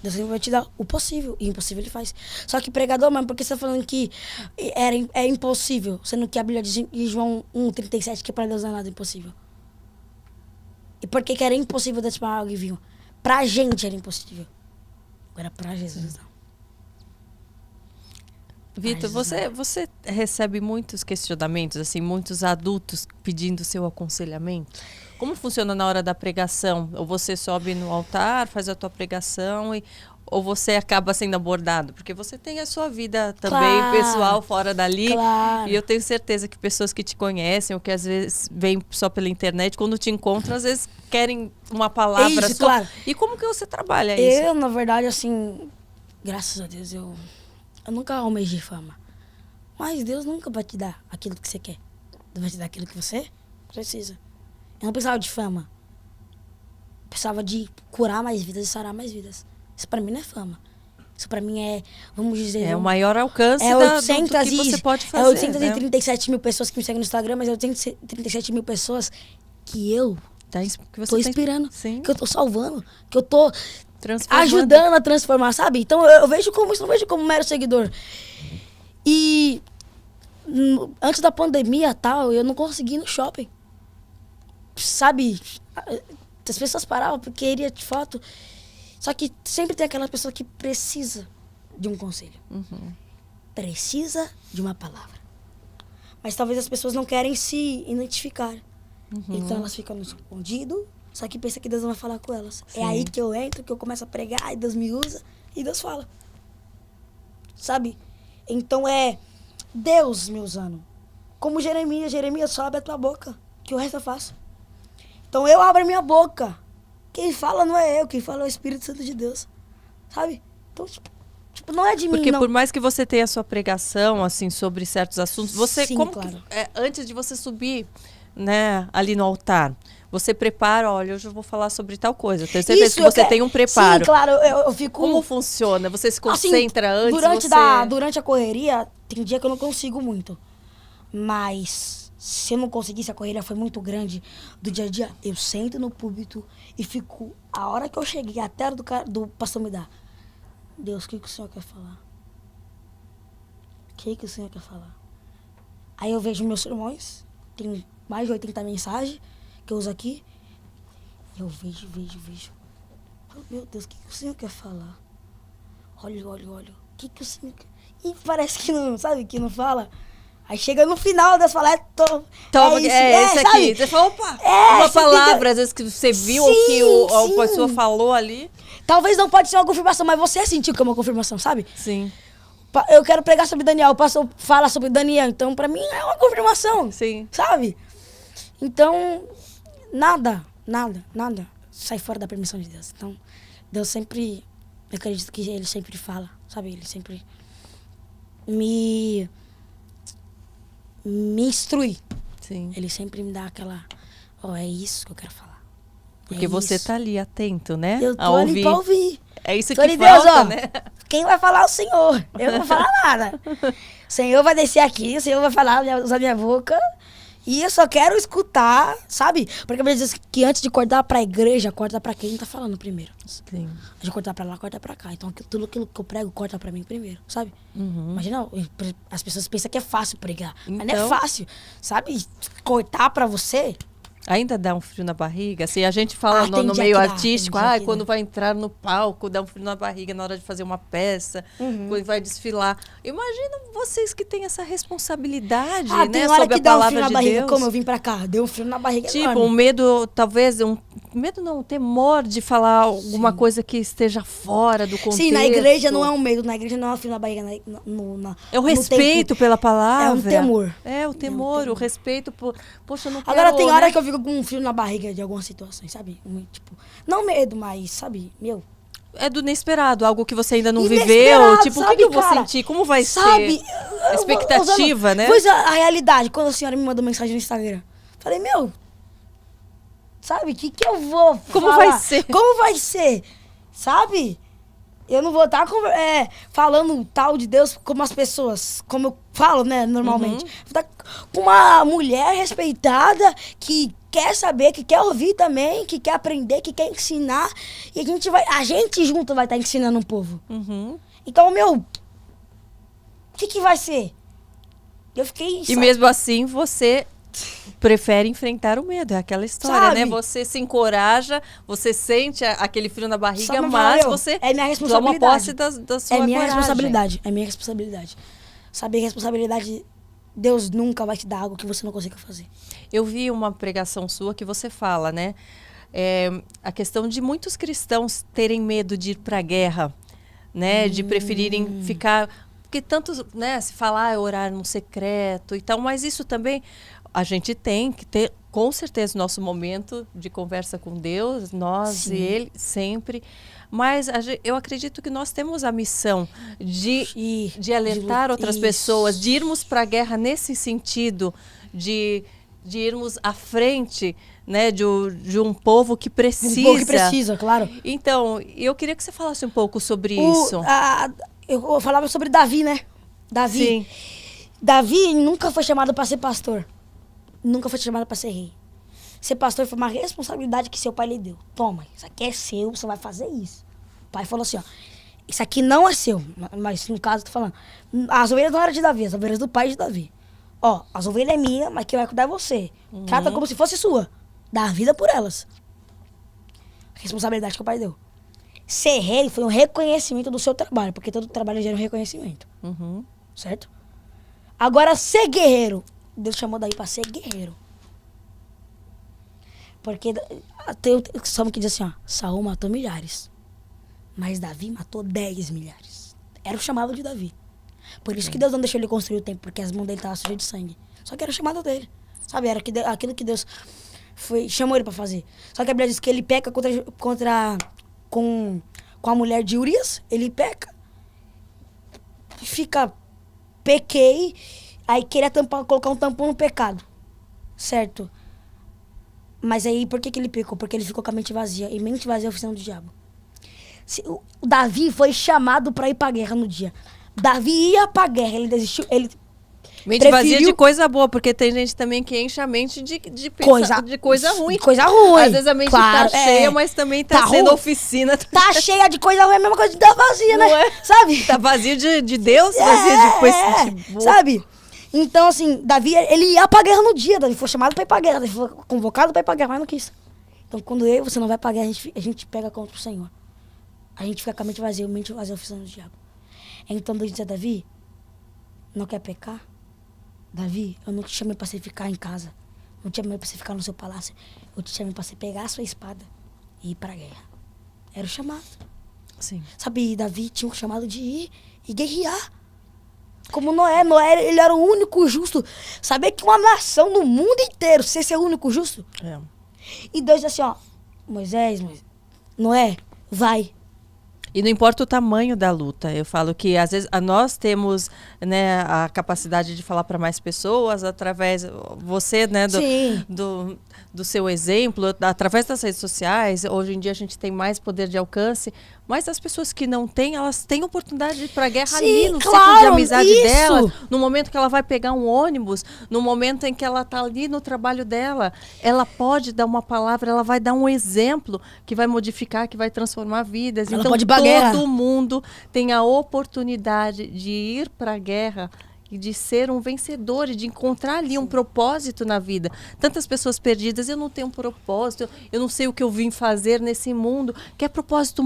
Deus sempre vai te dar o possível. E o impossível Ele faz. Só que pregador, mano, por que você tá falando que é impossível? Sendo que a Bíblia diz em João 1,37 que pra Deus não é nada impossível. E por que era impossível transformar água em vinho? Pra gente era impossível. Agora pra Jesus não. Vitor, você recebe muitos questionamentos, assim, muitos adultos pedindo seu aconselhamento? Como funciona na hora da pregação? Ou você sobe no altar, faz a tua pregação ou você acaba sendo abordado? Porque você tem a sua vida também pessoal fora dali. Claro. E eu tenho certeza que pessoas que te conhecem ou que às vezes vêm só pela internet, quando te encontram, às vezes querem uma palavra Isso, só. claro. E como que você trabalha isso? Eu, na verdade, assim, graças a Deus, eu nunca almejei fama. Mas Deus nunca vai te dar aquilo que você quer. Deus vai te dar aquilo que você precisa. Eu não precisava de fama. Eu precisava de curar mais vidas e sarar mais vidas. Isso pra mim não é fama. Isso pra mim é, vamos dizer... o maior alcance do que você pode fazer. É 837 mil pessoas que me seguem no Instagram, mas é 837 mil pessoas que eu tô inspirando, que eu tô salvando, que eu tô ajudando a transformar, sabe? Então eu vejo como isso, não vejo como mero seguidor. E antes da pandemia tal, eu não conseguia ir no shopping. Sabe? As pessoas paravam porque queria de foto. Só que sempre tem aquela pessoa que precisa de um conselho. Precisa de uma palavra. Mas talvez as pessoas não querem se identificar. Então elas ficam no escondido, só que pensa que Deus não vai falar com elas. Sim. É aí que eu entro, que eu começo a pregar, e Deus me usa, e Deus fala. Sabe? Então é Deus me usando. Como Jeremias, só abre a tua boca, que o resto eu faço. Então eu abro a minha boca. Quem fala não é eu, quem fala é o Espírito Santo de Deus. Sabe? Então, tipo não é de mim, não. Porque por mais que você tenha a sua pregação, assim, sobre certos assuntos, você, sim, como claro. Antes de você subir, né, ali no altar, você prepara, olha, hoje eu vou falar sobre tal coisa. Tenho certeza que você tem um preparo. Sim, claro, eu fico... Como funciona? Você se concentra assim, antes? Durante a correria, tem dia que eu não consigo muito. Mas se eu não conseguisse, a correria foi muito grande do dia a dia, eu sento no púlpito e fico, a hora que eu cheguei, até do pastor me dá. Deus, o que o Senhor quer falar? O que o Senhor quer falar? Aí eu vejo meus sermões, tem mais de 80 mensagens que eu uso aqui. E eu vejo. Meu Deus, o que o Senhor quer falar? Olho. O que o Senhor quer... E parece que não, sabe, que não fala. Aí chega no final, Deus fala, toma, esse sabe? Aqui. Você fala, opa, uma palavra, às vezes que você viu, ou que a pessoa falou ali. Talvez não pode ser uma confirmação, mas você sentiu que é uma confirmação, sabe? Sim. Eu quero pregar sobre Daniel, o pastor fala sobre Daniel, então pra mim é uma confirmação. Sim. Sabe? Então, nada sai fora da permissão de Deus. Então, Deus sempre, eu acredito que Ele sempre fala, sabe? Ele sempre me instrui. Sim. Ele sempre me dá aquela, é isso que eu quero falar. Porque você tá ali atento, né? Eu tô ali pra ouvir. É isso tô que ali, falta, Deus, né? Quem vai falar é o Senhor. Eu não vou falar nada. O Senhor vai descer aqui, o Senhor vai falar, usar minha boca. E eu só quero escutar, sabe? Porque às vezes que antes de cortar pra igreja, corta pra quem tá falando primeiro. Sim. Antes de cortar pra lá, corta pra cá. Então tudo aquilo que eu prego, corta pra mim primeiro, sabe? Imagina, as pessoas pensam que é fácil pregar. Então, mas não é fácil, sabe? Cortar pra você... Ainda dá um frio na barriga? Assim, a gente fala no meio artístico, quando vai entrar no palco, dá um frio na barriga na hora de fazer uma peça, quando vai desfilar. Imagina vocês que têm essa responsabilidade, né? Tem hora sobre que a dá um palavra frio na de barriga, Deus. como eu vim pra cá, deu um frio na barriga enorme. Um medo, talvez, medo não, temor de falar alguma coisa que esteja fora do contexto. Sim, na igreja não é um medo, na igreja não é um frio na barriga. É o respeito pela palavra. É um temor. É o temor, o respeito por... Poxa, eu não quero... Agora tem hora que eu fico com um frio na barriga de algumas situações, sabe? Tipo, não medo, mas, sabe, é do inesperado, algo que você ainda não viveu. Tipo, sabe, o que eu vou cara, sentir? Como vai sabe, ser? A expectativa, né? Pois a realidade, quando a senhora me mandou mensagem no Instagram. Falei, sabe, o que eu vou Como falar? vai ser? Como vai ser? Sabe? Eu não vou estar falando tal de Deus como as pessoas, como eu falo, né, normalmente. Vou estar com uma mulher respeitada que quer saber, que quer ouvir também, que quer aprender, que quer ensinar. E a gente junto vai estar ensinando um povo. Então, o que vai ser? Eu fiquei... E mesmo assim, você prefere enfrentar o medo. É aquela história, sabe, né? Você se encoraja, você sente aquele frio na barriga, mas você é minha responsabilidade. toma posse da sua É minha coragem. responsabilidade. É minha responsabilidade. Saber responsabilidade, Deus nunca vai te dar algo que você não consiga fazer. Eu vi uma pregação sua que você fala, né? A questão de muitos cristãos terem medo de ir para a guerra, né? De preferirem ficar... Porque tantos, né? Se falar, orar no secreto e tal, mas isso também a gente tem que ter, com certeza, nosso momento de conversa com Deus, nós Sim. e Ele, sempre. Mas eu acredito que nós temos a missão de alertar outras pessoas, de irmos para a guerra nesse sentido, de irmos à frente, né, de um povo que precisa. Um povo que precisa, claro. Então, eu queria que você falasse um pouco sobre isso. Eu falava sobre Davi, né? Davi. Sim. Davi nunca foi chamado para ser pastor. Nunca foi chamado para ser rei. Ser pastor foi uma responsabilidade que seu pai lhe deu. Toma, isso aqui é seu, você vai fazer isso. O pai falou assim, ó, isso aqui não é seu, mas no caso eu tô falando, as ovelhas não eram de Davi, as ovelhas do pai de Davi. Ó, as ovelhas é minha, mas quem vai cuidar é você. Trata como se fosse sua. Dá a vida por elas. Responsabilidade que o pai deu. Ser rei foi um reconhecimento do seu trabalho, porque todo trabalho gera um reconhecimento. Certo? Agora, ser guerreiro. Deus chamou Davi para ser guerreiro. Porque tem o salmo que diz assim, ó, Saul matou milhares, mas Davi matou 10 milhares. Era o chamado de Davi. Por isso que Deus não deixou ele construir o templo, porque as mãos dele estavam sujas de sangue. Só que era o chamado dele. Sabe, era aquilo que Deus chamou ele para fazer. Só que a Bíblia diz que ele peca com a mulher de Urias, ele peca, pequei, aí queria colocar um tampão no pecado, certo? Mas aí, por que ele pecou? Porque ele ficou com a mente vazia, e mente vazia é a oficina do diabo. O Davi foi chamado para ir pra guerra no dia. Davi ia pra guerra, ele desistiu, ele mente vazia de coisa boa, porque tem gente também que enche a mente de coisa ruim. Coisa ruim. Às vezes a mente tá cheia, mas também tá sendo ruim. Oficina. Tá cheia de coisa ruim, é a mesma coisa de tá vazia, né? Não é? Sabe? Tá vazio de Deus, vazio de coisa de boa. Sabe? Então, assim, Davi, ele ia pra guerra no dia. Davi foi chamado pra ir pra guerra. Davi foi convocado pra ir pra guerra, mas não quis. Então, quando você não vai pra guerra, a gente pega contra o Senhor. A gente fica com a mente vazia a oficina do diabo. Então, Deus diz a Davi, não quer pecar? Davi, eu não te chamei pra você ficar em casa. Não te chamei pra você ficar no seu palácio. Eu te chamei pra você pegar a sua espada e ir pra guerra. Era o chamado. Sim. Sabe, Davi tinha um chamado de ir e guerrear. Como Noé, ele era o único justo. Saber que uma nação no mundo inteiro, você ser o único justo. É. E Deus disse assim, ó, Moisés, Noé, vai. E não importa o tamanho da luta. Eu falo que, às vezes, nós temos, né, a capacidade de falar para mais pessoas através, você, né, do seu exemplo, através das redes sociais. Hoje em dia a gente tem mais poder de alcance, mas as pessoas que não têm, elas têm oportunidade de ir para a guerra ali, no ciclo de amizade delas, no momento que ela vai pegar um ônibus, no momento em que ela está ali no trabalho dela, ela pode dar uma palavra, ela vai dar um exemplo que vai modificar, que vai transformar vidas. Ela então pode todo mundo tem a oportunidade de ir para a guerra e de ser um vencedor e de encontrar ali um propósito na vida. Tantas pessoas perdidas, eu não tenho um propósito, eu não sei o que eu vim fazer nesse mundo, que é propósito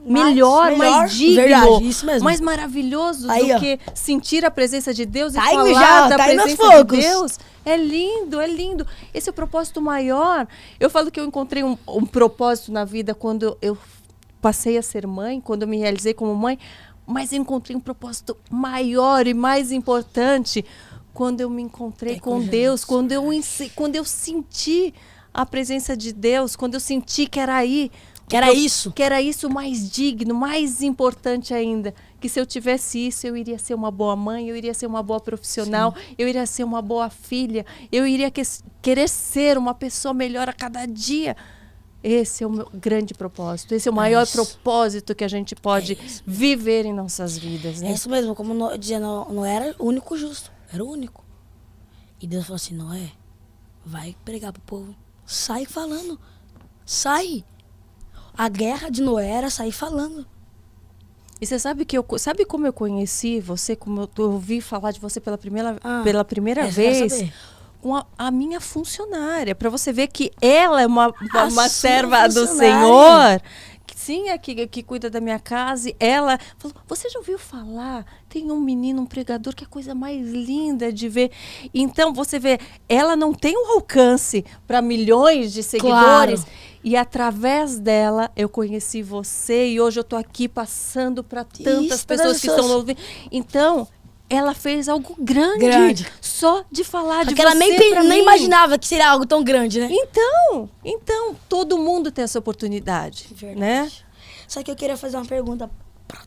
melhor, mais digno, verdade, isso mesmo. mais maravilhoso aí, do que sentir a presença de Deus e tá falar da presença de Deus. É lindo, é lindo. Esse é o propósito maior. Eu falo que eu encontrei um propósito na vida quando eu passei a ser mãe, quando eu me realizei como mãe, mas eu encontrei um propósito maior e mais importante quando eu me encontrei com Deus, quando eu senti a presença de Deus, quando eu senti que era aí, que era isso mais digno, mais importante ainda, que se eu tivesse isso, eu iria ser uma boa mãe, eu iria ser uma boa profissional, eu iria ser uma boa filha, eu iria querer ser uma pessoa melhor a cada dia. Esse é o meu grande propósito. Esse é o maior propósito que a gente pode viver em nossas vidas, né? É isso mesmo. Como eu dizia, não era o único justo. Era o único. E Deus falou assim, Noé, vai pregar pro povo. Sai falando. Sai. A guerra de Noé era sair falando. E você sabe sabe como eu conheci você, como eu ouvi falar de você pela primeira vez? Com a minha funcionária, para você ver que ela é uma serva do Senhor, que mocinha que cuida da minha casa, e ela falou, você já ouviu falar? Tem um menino, um pregador, que é a coisa mais linda de ver. Então, você vê, ela não tem um alcance para milhões de seguidores. Claro. E através dela, eu conheci você e hoje eu estou aqui passando para tantas pessoas que estão ouvindo. Então, ela fez algo grande. Só de falar de Porque ela você nem imaginava que seria algo tão grande, né? Então, todo mundo tem essa oportunidade, Verdade. né? Só que eu queria fazer uma pergunta pra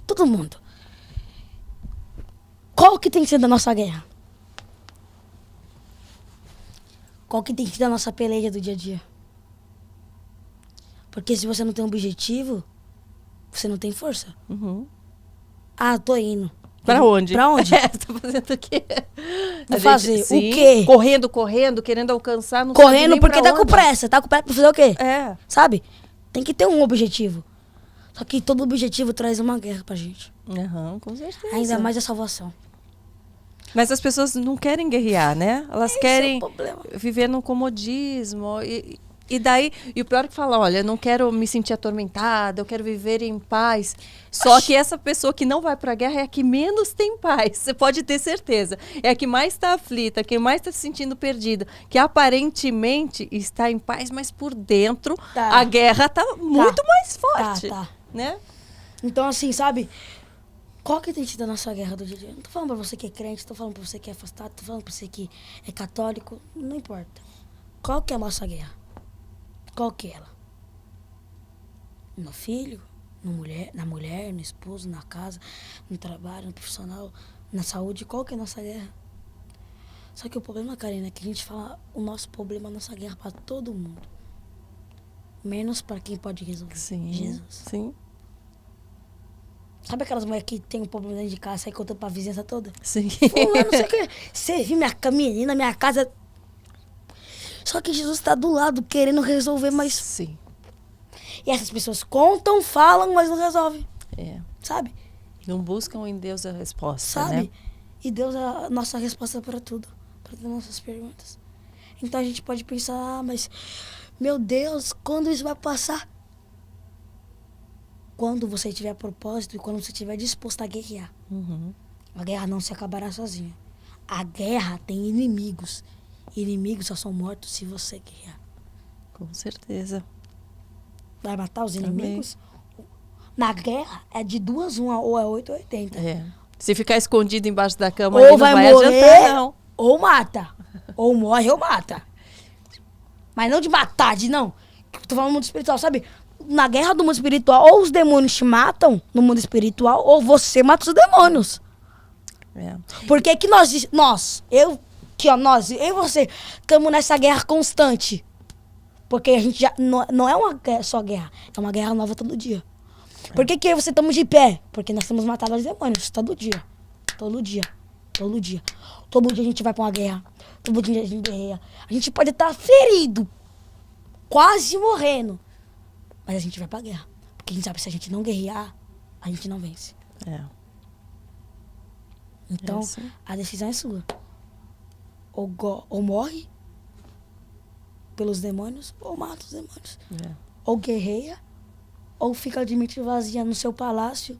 todo mundo. Qual que tem sido a nossa guerra? Qual que tem sido a nossa peleja do dia a dia? Porque se você não tem um objetivo, você não tem força. Uhum. Ah, tô indo. Pra onde? Pra onde? Tô fazendo o quê? Vou fazer o quê? Correndo, querendo alcançar, não Correndo sabe nem porque pra tá com onde. pressa. Tá com pressa pra fazer o quê? É. Sabe? Tem que ter um objetivo. Só que todo objetivo traz uma guerra pra gente. Uhum, com certeza. Ainda mais a salvação. Mas as pessoas não querem guerrear, né? Elas Esse querem é o problema. viver no comodismo. E daí, e o pior é que fala, olha, eu não quero me sentir atormentada, eu quero viver em paz. Só que essa pessoa que não vai pra guerra é a que menos tem paz, você pode ter certeza. É a que mais está aflita, que mais está se sentindo perdida, que aparentemente está em paz, mas por dentro Tá. a guerra tá muito mais forte, Tá. né? Então, assim, sabe? Qual que tem sido a nossa guerra do dia a dia? Não tô falando pra você que é crente, tô falando pra você que é afastado, tô falando pra você que é católico, não importa. Qual que é a nossa guerra? Qual que é ela? No filho, na mulher, no esposo, na casa, no trabalho, no profissional, na saúde, qual que é a nossa guerra? Só que o problema, Karina, é que a gente fala o nosso problema, a nossa guerra pra todo mundo. Menos pra quem pode resolver. Sim, Jesus. sim, Sabe aquelas mulheres que tem um problema dentro de casa, sai contando pra vizinhança toda? sim. Fulano, não sei o que. Você viu minha menina, minha casa. Só que Jesus tá do lado, querendo resolver, mas. Sim, E essas pessoas contam, falam, mas não resolvem. é. Sabe? Não buscam em Deus a resposta, Sabe? né? E Deus é a nossa resposta para tudo. Para todas as nossas perguntas. Então a gente pode pensar, ah, mas. Meu Deus, quando isso vai passar? Quando você tiver propósito e quando você estiver disposto a guerrear. Uhum. A guerra não se acabará sozinha. A guerra tem inimigos. Inimigos só são mortos se você guerrear. Com certeza. Vai matar os Também. inimigos? Na guerra é de 2 1, ou é 8 ou 80. É. Se ficar escondido embaixo da cama, Ou aí não vai vai morrer, adiantar, não. ou mata. Ou morre ou mata. Mas não de matar, de não. Tô falando do mundo espiritual, sabe? Na guerra do mundo espiritual, ou os demônios te matam no mundo espiritual, ou você mata os demônios. É. Porque que eu e você, estamos nessa guerra constante. Porque a gente já, não é uma só guerra, é uma guerra nova todo dia. Por que que eu e você estamos de pé? Porque nós temos matado os demônios todo dia. Todo dia. Todo dia. Todo dia a gente vai pra uma guerra. Todo dia a gente guerreia. A gente pode estar ferido, quase morrendo. Mas a gente vai pra guerra. Porque a gente sabe que se a gente não guerrear, a gente não vence. É. Então, assim. a decisão é sua. Ou morre pelos demônios, ou mata os demônios. É. Ou guerreia, ou fica de mente vazia no seu palácio,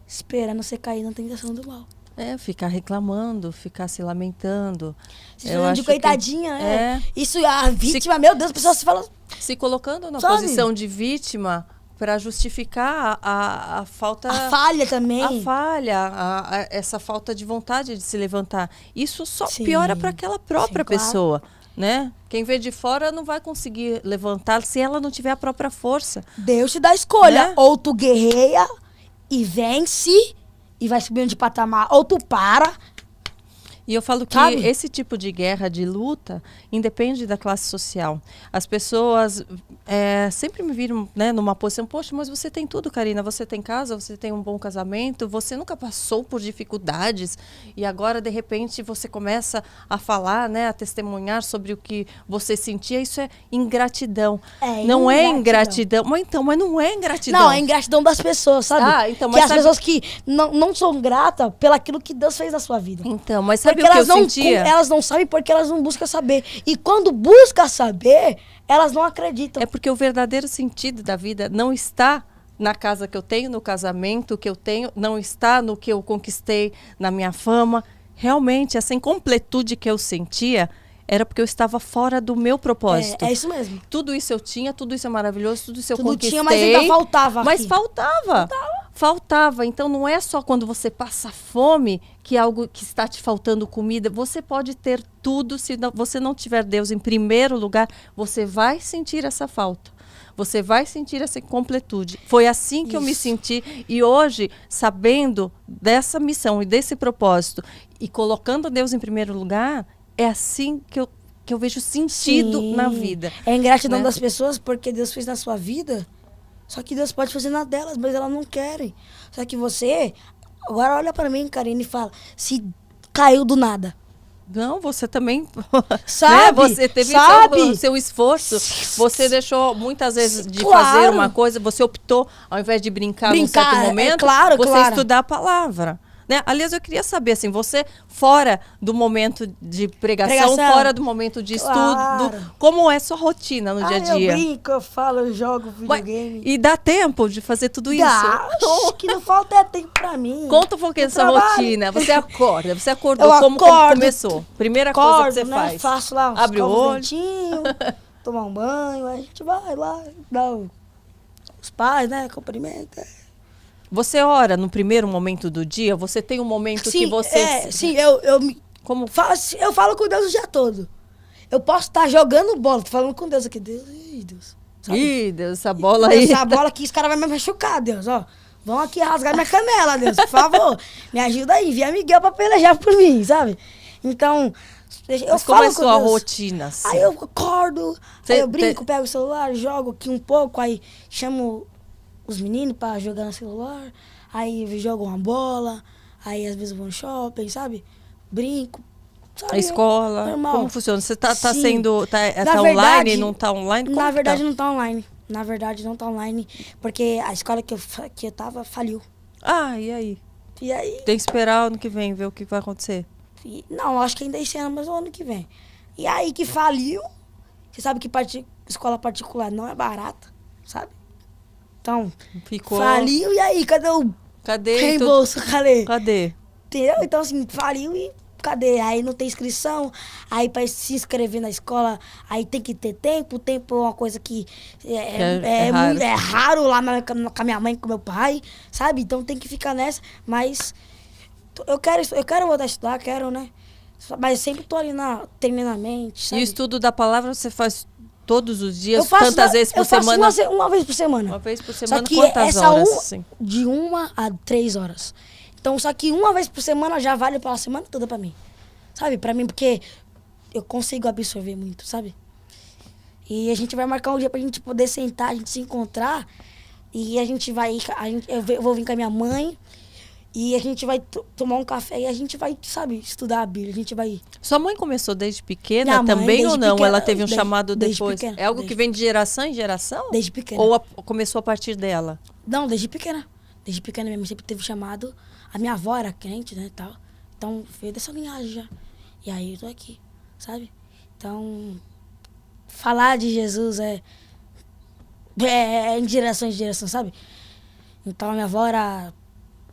esperando você cair na tentação do mal. É, ficar reclamando, ficar se lamentando. Se Eu falando de acho que- coitadinha, né? É. Isso, a vítima, meu Deus, a pessoa se fala... Se colocando na Sabe? posição de vítima para justificar a falta... A falha também. A falha, essa falta de vontade de se levantar. Isso só Sim. piora para aquela própria Sim, claro. pessoa, né? Quem vê de fora não vai conseguir levantar se ela não tiver a própria força. Deus te dá a escolha. Né? Ou tu guerreia e vence e vai subindo de patamar, ou tu para. E eu falo que Sabe? esse tipo de guerra, de luta, independe da classe social. As pessoas sempre me viram, né, numa posição, poxa, mas você tem tudo, Karina, você tem casa, você tem um bom casamento, você nunca passou por dificuldades e agora, de repente, você começa a falar, né, a testemunhar sobre o que você sentia, isso é ingratidão. É Não é ingratidão. ingratidão. Mas não é ingratidão. Não, é ingratidão das pessoas, sabe? Ah, então, que mas as sabe- pessoas que não são gratas pelaquilo que Deus fez na sua vida. Então, mas sabe Sabe o que eu sentia? Elas não sabem porque elas não buscam saber. E quando buscam saber, elas não acreditam. É porque o verdadeiro sentido da vida não está na casa que eu tenho, no casamento que eu tenho, não está no que eu conquistei, na minha fama. Realmente, essa incompletude que eu sentia era porque eu estava fora do meu propósito. É isso mesmo. Tudo isso eu tinha, tudo isso é maravilhoso, tudo isso eu Tudo conquistei. tinha, mas ainda faltava Mas aqui. faltava. Então não é só quando você passa fome que algo que está te faltando comida. Você pode ter tudo, se você não tiver Deus em primeiro lugar, você vai sentir essa falta. Você vai sentir essa incompletude. Foi assim que eu me senti. E hoje, sabendo dessa missão e desse propósito, e colocando Deus em primeiro lugar, é assim que eu vejo sentido na vida. É ingratidão né? das pessoas porque Deus fez na sua vida. Só que Deus pode fazer na delas, mas elas não querem. Só que você, agora olha pra mim, Karine, e fala, se caiu do nada. Não, você também, Sabe? né? Você teve seu esforço, você deixou muitas vezes de fazer uma coisa, você optou, ao invés de brincar num certo momento, você estudar a palavra. Né? Aliás, eu queria saber, assim, você fora do momento de pregação, fora do momento de estudo, como é sua rotina no dia a dia? Eu brinco, eu falo, eu jogo videogame. E dá tempo de fazer tudo isso? Acho que não falta é tempo pra mim. Conta um pouquinho dessa rotina. Você acordou, como começou? Primeira coisa que você faz? Faço lá, abre o olho, tomar um banho, a gente vai lá, dá os pais, né, cumprimenta. Você ora no primeiro momento do dia? Você tem um momento que você... Sim, eu falo com Deus o dia todo. Eu posso estar jogando bola, tô falando com Deus aqui. Deus, sabe? Ih, Deus, essa bola aí... Essa bola aqui, os caras vão me machucar, Deus, ó. Vão aqui rasgar minha canela, Deus, por favor. Me ajuda aí, envia Miguel pra pelejar por mim, sabe? Então, Mas como é a sua rotina? Assim? Aí eu acordo, aí eu brinco, pego o celular, jogo aqui um pouco, aí chamo os meninos pra jogar no celular, aí jogam uma bola, aí às vezes eu vou no shopping, sabe? Brinco. Sabe? A escola, normal. Como funciona? Você tá sendo, tá verdade, online, não tá online? Como na verdade não tá online. Na verdade não tá online, porque a escola que eu tava faliu. Ah, e aí? E aí? Tem que esperar ano que vem, ver o que vai acontecer. Não, acho que ainda esse ano, mas o ano que vem. E aí que faliu, você sabe que escola particular não é barata, sabe? Então, faliu e aí, cadê reembolso? Cadê? Entendeu? Então, assim, faliu e cadê? Aí não tem inscrição, aí para se inscrever na escola, aí tem que ter tempo. O tempo é uma coisa que é raro lá com a minha mãe e com meu pai, sabe? Então tem que ficar nessa, mas eu quero voltar a estudar, quero, né? Mas sempre tô ali treinamento, sabe? E o estudo da palavra você faz todos os dias, tantas vezes por semana? Eu faço uma vez por semana. Uma vez por semana, só que quantas horas? De 1 a 3 horas. Então, só que uma vez por semana já vale pela semana toda pra mim. Sabe? Pra mim, porque eu consigo absorver muito, sabe? E a gente vai marcar um dia pra gente poder sentar, a gente se encontrar. E a gente vai... eu vou vir com a minha mãe. E a gente vai tomar um café e a gente vai, sabe, estudar a Bíblia. A gente vai... Sua mãe começou desde pequena também ou não? Ela teve um chamado depois? É algo que vem de geração em geração? Desde pequena. Ou começou a partir dela? Não, desde pequena. Desde pequena minha mãe sempre teve chamado. A minha avó era crente, né, e tal. Então, veio dessa linhagem já. E aí eu tô aqui, sabe? Então, falar de Jesus é em geração, sabe? Então, a minha avó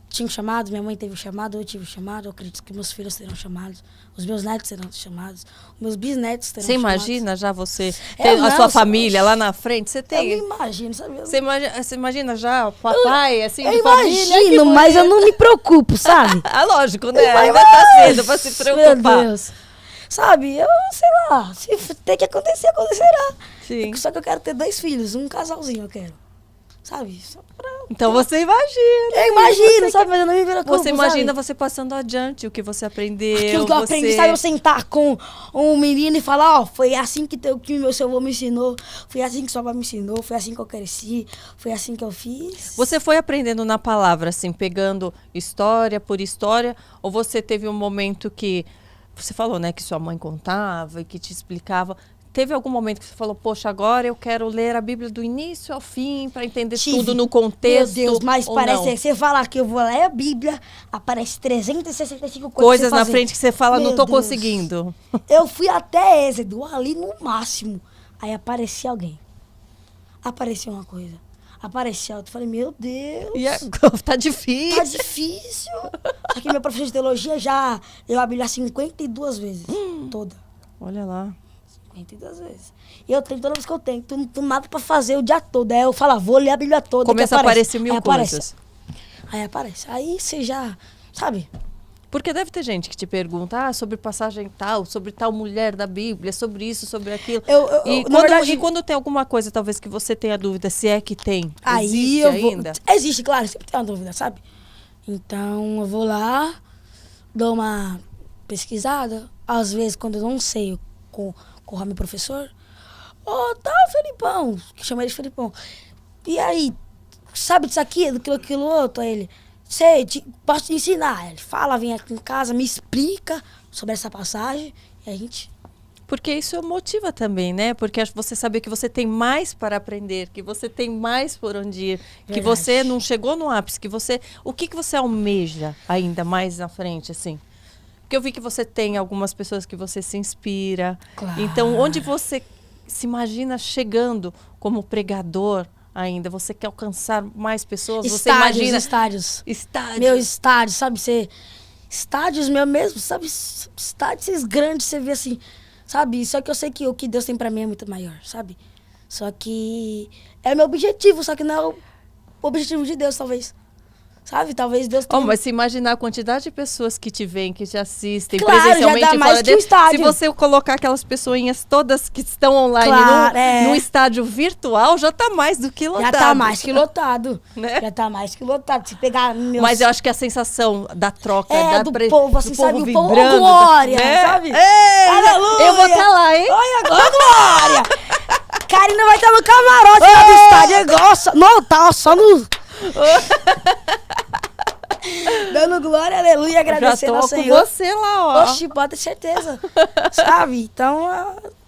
tinha um chamado, minha mãe teve um chamado, eu tive um chamado. Eu acredito que meus filhos serão chamados, os meus netos serão chamados, os meus bisnetos serão chamados. Você imagina já você ter a sua família lá na frente? Você tem? Eu me imagino, sabe? Você imagina já o papai, assim, eu de família? Eu imagino, mas eu não me preocupo, sabe? Lógico, né? Ainda tá cedo pra se preocupar. Meu Deus. Sabe, eu sei lá, se tem que acontecer, acontecerá. Sim. Só que eu quero ter 2 filhos, um casalzinho eu quero. Sabe? Então você imagina. Eu imagino, sabe? Mas eu não me viro como, você imagina você passando adiante o que você aprendeu. Aquilo que eu aprendi, sabe? Eu sentar com um menino e falar, ó, foi assim que meu seu avô me ensinou, foi assim que sua avó me ensinou, foi assim que eu cresci, foi assim que eu fiz. Você foi aprendendo na palavra, assim, pegando história por história, ou você teve um momento que, você falou, né, que sua mãe contava e que te explicava, teve algum momento que você falou, poxa, agora eu quero ler a Bíblia do início ao fim, para entender Tive. tudo no contexto? Meu Deus, mas ou parece não? que você falar que eu vou ler a Bíblia, aparece 365 Coisas pra na você fazer. frente que você fala, não Meu tô Deus. conseguindo. Eu fui até Êxodo, ali no máximo. Aí aparecia alguém. Apareceu uma coisa. Apareceu outra. Eu falei, meu Deus. E tá difícil. Tá difícil. Só que meu professor de teologia já leu a Bíblia 52 vezes. Toda. Olha lá. 52 vezes. E eu tenho, toda vez que eu tenho, tô nada pra fazer o dia todo. Aí eu falo, vou ler a Bíblia toda. Começa a aparecer mil Aí coisas. Aí aparece. Aí você já, sabe? Porque deve ter gente que te pergunta sobre passagem tal, sobre tal mulher da Bíblia, sobre isso, sobre aquilo. Na verdade, E quando tem alguma coisa, talvez, que você tenha dúvida, se é que tem, aí existe eu ainda? Existe, claro, sempre tem uma dúvida, sabe? Então eu vou lá, dou uma pesquisada. Às vezes, quando eu não sei, eu corro ao meu professor. Tá, Felipão, que chama ele de Felipão. E aí, sabe disso aqui, daquilo outro? Aí ele, sei, posso te ensinar. Ele fala, vem aqui em casa, me explica sobre essa passagem. E a gente... Porque isso motiva também, né? Porque você saber que você tem mais para aprender, que você tem mais por onde ir, que Verdade. você não chegou no ápice, que você... O que você almeja ainda mais na frente, assim? Porque eu vi que você tem algumas pessoas que você se inspira. Claro. Então, onde você se imagina chegando como pregador ainda? Você quer alcançar mais pessoas? Você imagina... Estádios. Estádios. Meu estádio, sabe? Estádios meu mesmo, sabe? Estádios grandes, você vê assim, sabe? Só que eu sei que o que Deus tem pra mim é muito maior, sabe? Só que é meu objetivo, só que não é o objetivo de Deus, talvez. Sabe? Talvez Deus tenha... Mas se imaginar a quantidade de pessoas que te veem, que te assistem Claro, presencialmente já dá mais fora que um estádio. se você colocar aquelas pessoinhas todas que estão online Claro, num estádio virtual, já tá mais do que lotado. Já tá mais que lotado. Né? Já tá mais que lotado. Se pegar meus... Mas eu acho que a sensação da troca, do povo, assim, do sabe? povo O povo, vibrando, glória, né? sabe? Ei, Aleluia! eu vou estar lá, hein? Olha agora, glória! Karina vai estar no camarote lá do estádio. Igual não, tá só no... Dando glória, aleluia, agradecendo Já ao tô Senhor. com você lá, ó. Oxi, pode ter certeza. Sabe? Então,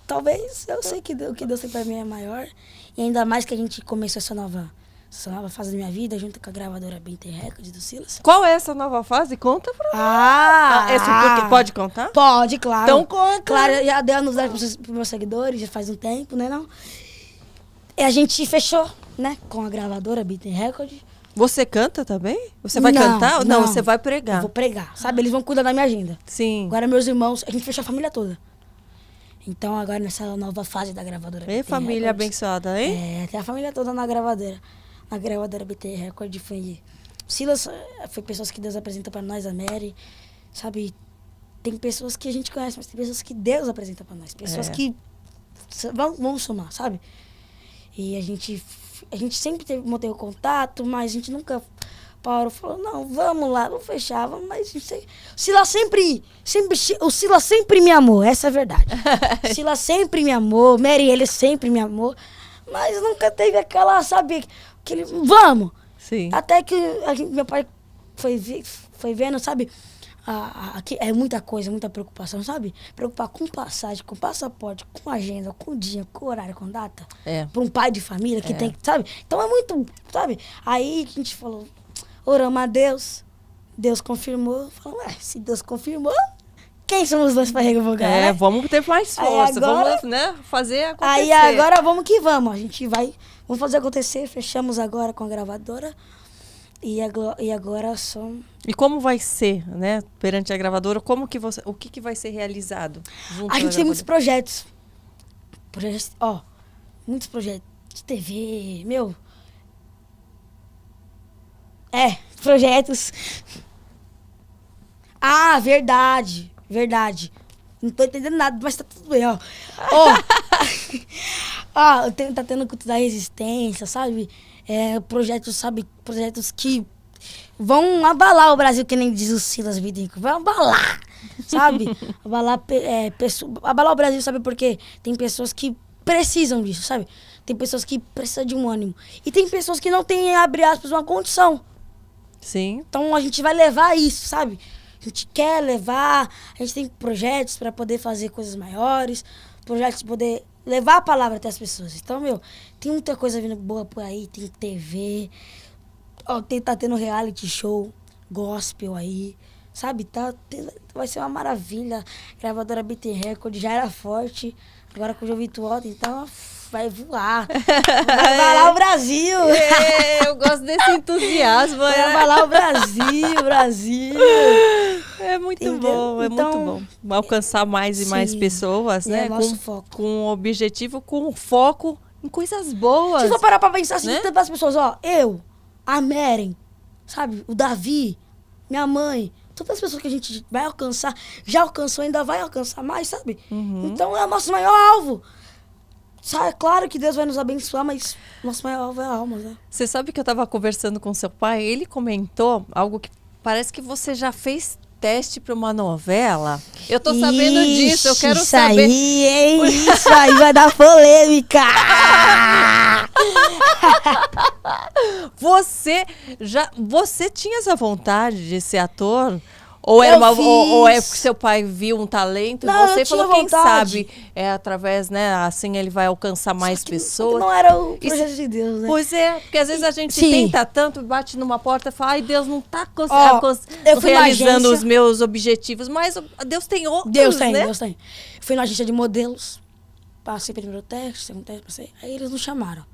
talvez eu sei que o que Deus tem pra mim é maior. E ainda mais que a gente começou essa nova fase da minha vida, junto com a gravadora Benter Records do Silas. Qual é essa nova fase? Conta pra nós. Pode contar? Pode, claro. Então conta. Claro, eu já dei a novidade pros meus seguidores, já faz um tempo, né, não? E a gente fechou, né, com a gravadora Benter Records. Você canta também? Você vai Não, cantar? Não, não. você vai pregar. Eu vou pregar, sabe? Eles vão cuidar da minha agenda. Sim. Agora meus irmãos, a gente fechou a família toda. Então agora nessa nova fase da gravadora Ei, BT família Records, abençoada, hein? tem a família toda na gravadora. Na gravadora BT Record foi... Silas foi pessoas que Deus apresenta pra nós, a Mary, sabe? Tem pessoas que a gente conhece, mas tem pessoas que Deus apresenta pra nós. Pessoas que vamos somar, sabe? E a gente sempre manteve o contato, mas a gente nunca parou, falou, não, vamos lá, vamos fechar, vamos, mas não sei. O Silas sempre me amou, essa é a verdade. O Silas sempre me amou, Mary, ele sempre me amou, mas nunca teve aquela, sabe, aquele, vamos. Sim. Até que meu pai foi vendo, sabe, é muita coisa, muita preocupação, sabe? Preocupar com passagem, com passaporte, com agenda, com dia, com horário, com data. Para um pai de família que tem, sabe? Então é muito, sabe? Aí a gente falou, oramos a Deus, Deus confirmou. Falamos, se Deus confirmou, quem somos nós para revogar, né? Vamos ter mais força, agora, vamos, né, fazer acontecer. Aí agora vamos que vamos, a gente vamos fazer acontecer, fechamos agora com a gravadora. E agora só... E como vai ser, né, perante a gravadora, o que vai ser realizado? A gente tem muitos projetos. Muitos projetos de TV, projetos. Verdade. Não tô entendendo nada, mas tá tudo bem, tá tendo culto da resistência, sabe? Projetos que vão abalar o Brasil, que nem diz o Silas Vidinco. Vai abalar, sabe? Abalar o Brasil, sabe por quê? Tem pessoas que precisam disso, sabe? Tem pessoas que precisam de um ânimo. E tem pessoas que não têm, abre aspas, uma condição. Sim. Então a gente vai levar isso, sabe? A gente quer levar, a gente tem projetos para poder fazer coisas maiores, projetos de poder levar a palavra até as pessoas. Então, meu, tem muita coisa vindo boa por aí, tem TV, ó, tá tendo reality show, gospel aí, sabe? Vai ser uma maravilha. Gravadora BT Record já era forte, agora com o João Vitor, então vai voar. Vai lá o Brasil. Eu gosto desse entusiasmo. Vai lá o Brasil. É muito Entendeu? bom, é Então, muito bom. Alcançar mais e mais sim, pessoas, é né? nosso foco. Com objetivo, com foco em coisas boas. Se for parar pra pensar assim, né? tantas pessoas, ó, eu, a Meren, sabe, o Davi, minha mãe, todas as pessoas que a gente vai alcançar, já alcançou, ainda vai alcançar mais, sabe? Então é o nosso maior alvo. Sabe, claro que Deus vai nos abençoar, mas nosso maior alvo é a alma, né? Você sabe que eu estava conversando com seu pai, ele comentou algo que parece que você já fez teste para uma novela. Eu tô sabendo disso, eu quero saber. Aí, hein? Isso aí vai dar polêmica! Você tinha essa vontade de ser ator? Ou é porque seu pai viu um talento Não, e você eu tinha falou, quem vontade. sabe, através, né, assim ele vai alcançar mais pessoas. Não era o projeto de Deus, né? Pois é, porque às vezes a gente Sim. tenta tanto, bate numa porta e fala, ai, Deus não tá eu fui na realizando agência. os meus objetivos, mas Deus tem outros, Deus tem, né? Deus tem. Fui na agência de modelos, passei primeiro teste, segundo teste, passei. Aí eles não chamaram,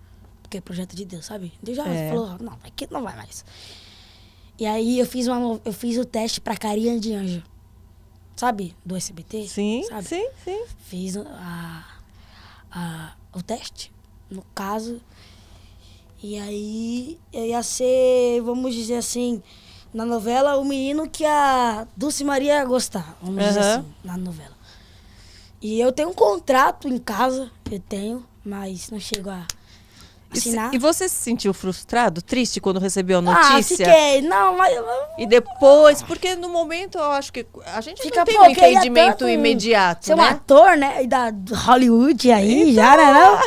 porque é projeto de Deus, sabe? Deus já falou, não, aqui não vai mais. E aí eu fiz o teste pra Carinha de Anjo, sabe? Do SBT. Sim, sabe? sim. Fiz o teste, no caso. E aí eu ia ser, vamos dizer assim, na novela, o menino que a Dulce Maria ia gostar, vamos dizer assim, na novela. E eu tenho um contrato em casa, mas não chego a assinar. E você se sentiu frustrado, triste quando recebeu a notícia? Fiquei. Não, mas... E depois, porque no momento eu acho que a gente Fica, não tem pô, um eu queria entendimento tanto imediato, ser um né? ator, né? Da Hollywood aí, já, né? Não?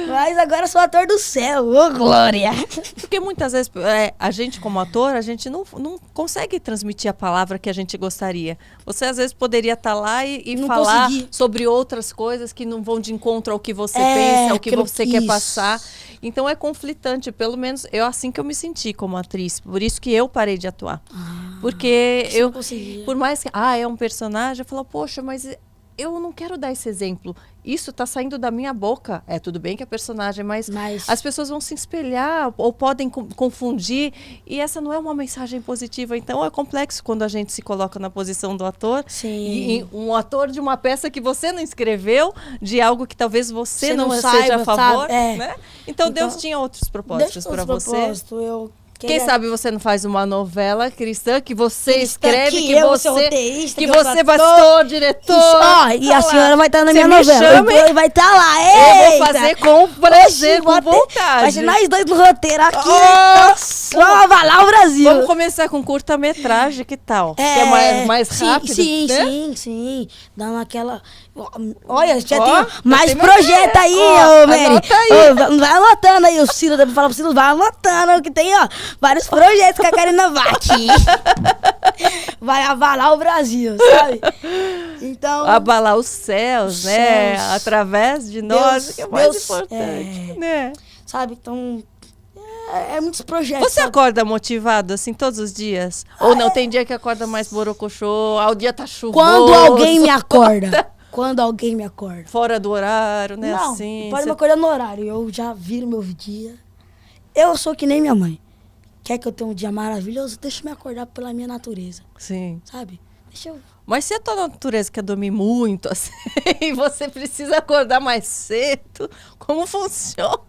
Mas agora eu sou ator do céu, ô glória! Porque muitas vezes a gente como ator, a gente não consegue transmitir a palavra que a gente gostaria. Você às vezes poderia estar lá e Não falar consegui. sobre outras coisas que não vão de encontro ao que você pensa, ao que aquilo- você quer isso. passar. Então é conflitante, pelo menos assim que eu me senti como atriz. Por isso que eu parei de atuar. Porque Isso eu não conseguia. por mais que é um personagem, eu falo, poxa, mas eu não quero dar esse exemplo. Isso está saindo da minha boca. É tudo bem que é personagem, mas as pessoas vão se espelhar ou podem confundir. E essa não é uma mensagem positiva. Então é complexo quando a gente se coloca na posição do ator. Sim. E um ator de uma peça que você não escreveu, de algo que talvez você não seja saiba, a favor. sabe? É. Né? Então Deus tinha outros propósitos para você. Quem sabe você não faz uma novela cristã que você escreve, que você vai ser diretor. E a senhora vai estar na Você minha me novela. chama, Vai estar lá. eu Eita. vou fazer com prazer, com vontade. Vai ser nós dois no roteiro aqui. Oh, Vai lá o Brasil. Vamos começar com curta-metragem, que tal? Que é mais rápido, sim, né? sim. Dando aquela... Olha, já Ó, tem mais tem projeto aí, ó, Mary. anota aí. Vai anotando aí. O Ciro, deve falar pro Ciro, vai anotando que tem, ó, vários projetos que a Karina vai aqui. Vai abalar o Brasil, sabe? Então... Abalar os céus, né? Céus. Através de nós, que é mais Deus, importante, né? Sabe, então... É muitos projetos. Você acorda motivado, assim, todos os dias? Ou não? Tem dia que acorda mais borocochô, o dia tá chuvoso. Quando alguém me acorda. Quando alguém me acorda. Fora do horário, né? Não, assim, pode me acordar no horário. Eu já viro meu dia. Eu sou que nem minha mãe. Quer que eu tenha um dia maravilhoso? Deixa eu me acordar pela minha natureza. Sim. Sabe? Deixa eu... Mas se a tua natureza quer dormir muito, assim, e você precisa acordar mais cedo, como funciona?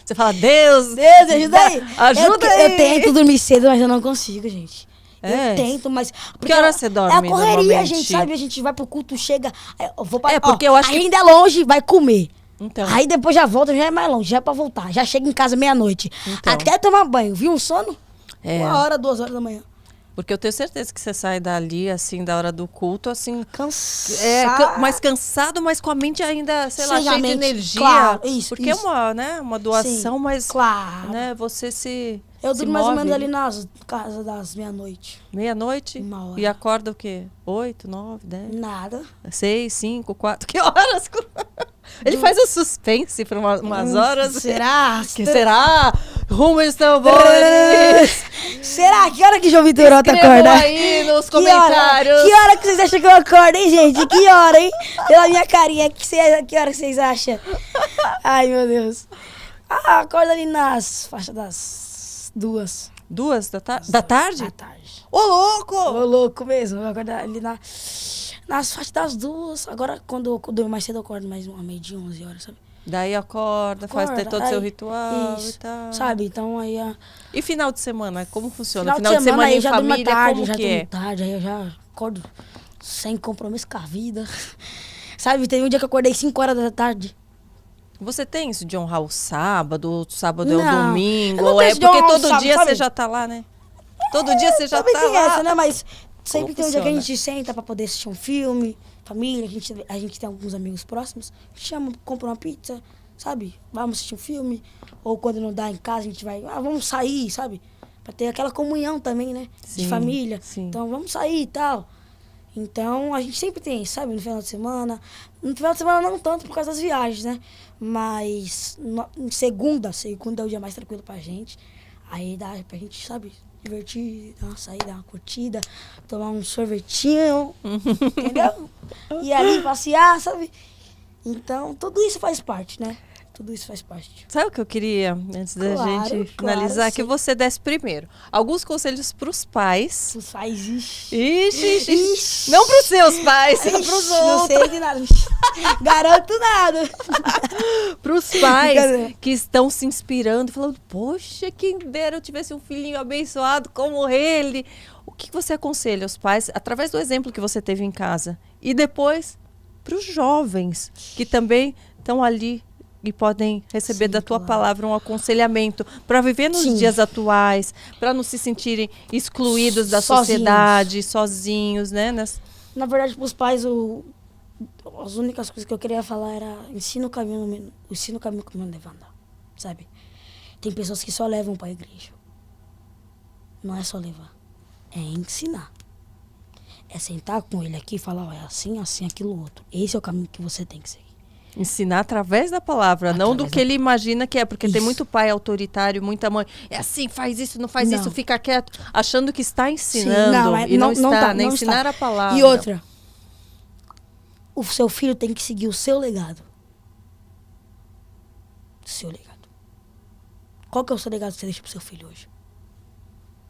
Você fala, Deus, ajuda aí. Ajuda aí. Eu tento dormir cedo, mas eu não consigo, gente. É. Eu tento, mas... Que hora você dorme, É a correria, normalmente? gente, sabe? A gente vai pro culto, chega... Eu vou pra, porque eu acho que... ainda é longe, vai comer. Então. Aí depois já volta, já é mais longe, já é pra voltar. Já chega em casa meia-noite. Então. Até tomar banho. Viu um sono? É. 1h, 2h da manhã. Porque eu tenho certeza que você sai dali, assim, da hora do culto, assim... Cansado. mais cansado, mas com a mente ainda, sei lá, Sim, a cheia de mente, energia. claro, isso, Porque isso. é uma doação, Sim, mas... claro. Né, você Eu Se durmo mais ou move menos ali nas casas das meia-noite. meia-noite? 1 hora. E acorda o quê? 8, 9, 10? Nada. 6, 5, 4, que horas? Ele faz o suspense por umas horas. Será? Que será? Rumo aos tambores! Será? Que hora que João Vitor Otto Escrevam acorda? aí nos comentários. Que hora que vocês acham que eu acordo, hein, gente? Que hora, hein? Pela minha carinha, que hora que vocês acham? Ai, meu Deus. Acorda ali nas faixas das 2. 2 da tarde? Da tarde? Da tarde. Ô, louco! Ô, louco mesmo. Eu acordo ali nas faixas das 2. Agora, quando eu durmo mais cedo, eu acordo mais uma meia-dia, 11 horas, sabe? Daí acorda, faz Acorda, todo o seu aí, ritual isso, e tal. sabe? Então, aí... E final de semana, como funciona? Final de semana em aí eu já durmo família, tarde, como já que durmo é? tarde, aí eu já acordo sem compromisso com a vida. Sabe, teve um dia que eu acordei 5 horas da tarde. Você tem isso de honrar o sábado é o Não, domingo? eu não Ou tenho é isso de porque honrar o todo sábado, dia sabe? você já tá lá, né? Todo dia você já Talvez tá tenha lá. essa, né? Mas sempre tem um dia que a funciona? gente senta pra poder assistir um filme, família, a gente tem alguns amigos próximos, chama, compra uma pizza, sabe? Vamos assistir um filme. Ou quando não dá em casa, a gente vai, vamos sair, sabe? Pra ter aquela comunhão também, né? Sim, de família. sim. Então, vamos sair e tal. Então, a gente sempre tem, sabe? No final de semana. No final de semana não tanto por causa das viagens, né? Mas em segunda é o dia mais tranquilo pra gente. Aí dá pra gente, sabe? Divertir, dar uma saída, dar uma curtida, tomar um sorvetinho, entendeu? E ali passear, sabe? Então, tudo isso faz parte, né? Tudo isso faz parte. Sabe o que eu queria, antes da Claro, gente claro, finalizar, que sim. você desse primeiro alguns conselhos pros pais. Tu faz isso. Ixi. Ixi. Não pros seus pais, Ixi, pros não outros. sei de nada. Garanto nada. Pros pais Brincadeira. que estão se inspirando, falando, poxa, quem dera eu tivesse um filhinho abençoado como ele. O que você aconselha aos pais, através do exemplo que você teve em casa? E depois, pros jovens, que também estão ali e podem receber Sim, da tua claro. palavra um aconselhamento para viver nos Sim. dias atuais, para não se sentirem excluídos da Sozinhos. sociedade, sozinhos, né? Na verdade, pros pais, as únicas coisas que eu queria falar era ensina o caminho que o menino deve andar, sabe? Tem pessoas que só levam pra igreja. Não é só levar, é ensinar. É sentar com ele aqui e falar, ó, é assim, assim, aquilo outro. Esse é o caminho que você tem que seguir. Ensinar através da palavra, não do Através que da- ele imagina que é, porque tem Isso. muito pai autoritário, muita mãe, é assim, faz isso, não faz Não. isso, fica quieto, achando que está ensinando Sim, e não está, tá, né? não Ensinar está. a palavra. E outra, o seu filho tem que seguir o seu legado. Seu legado. Qual que é o seu legado que você deixa pro seu filho hoje?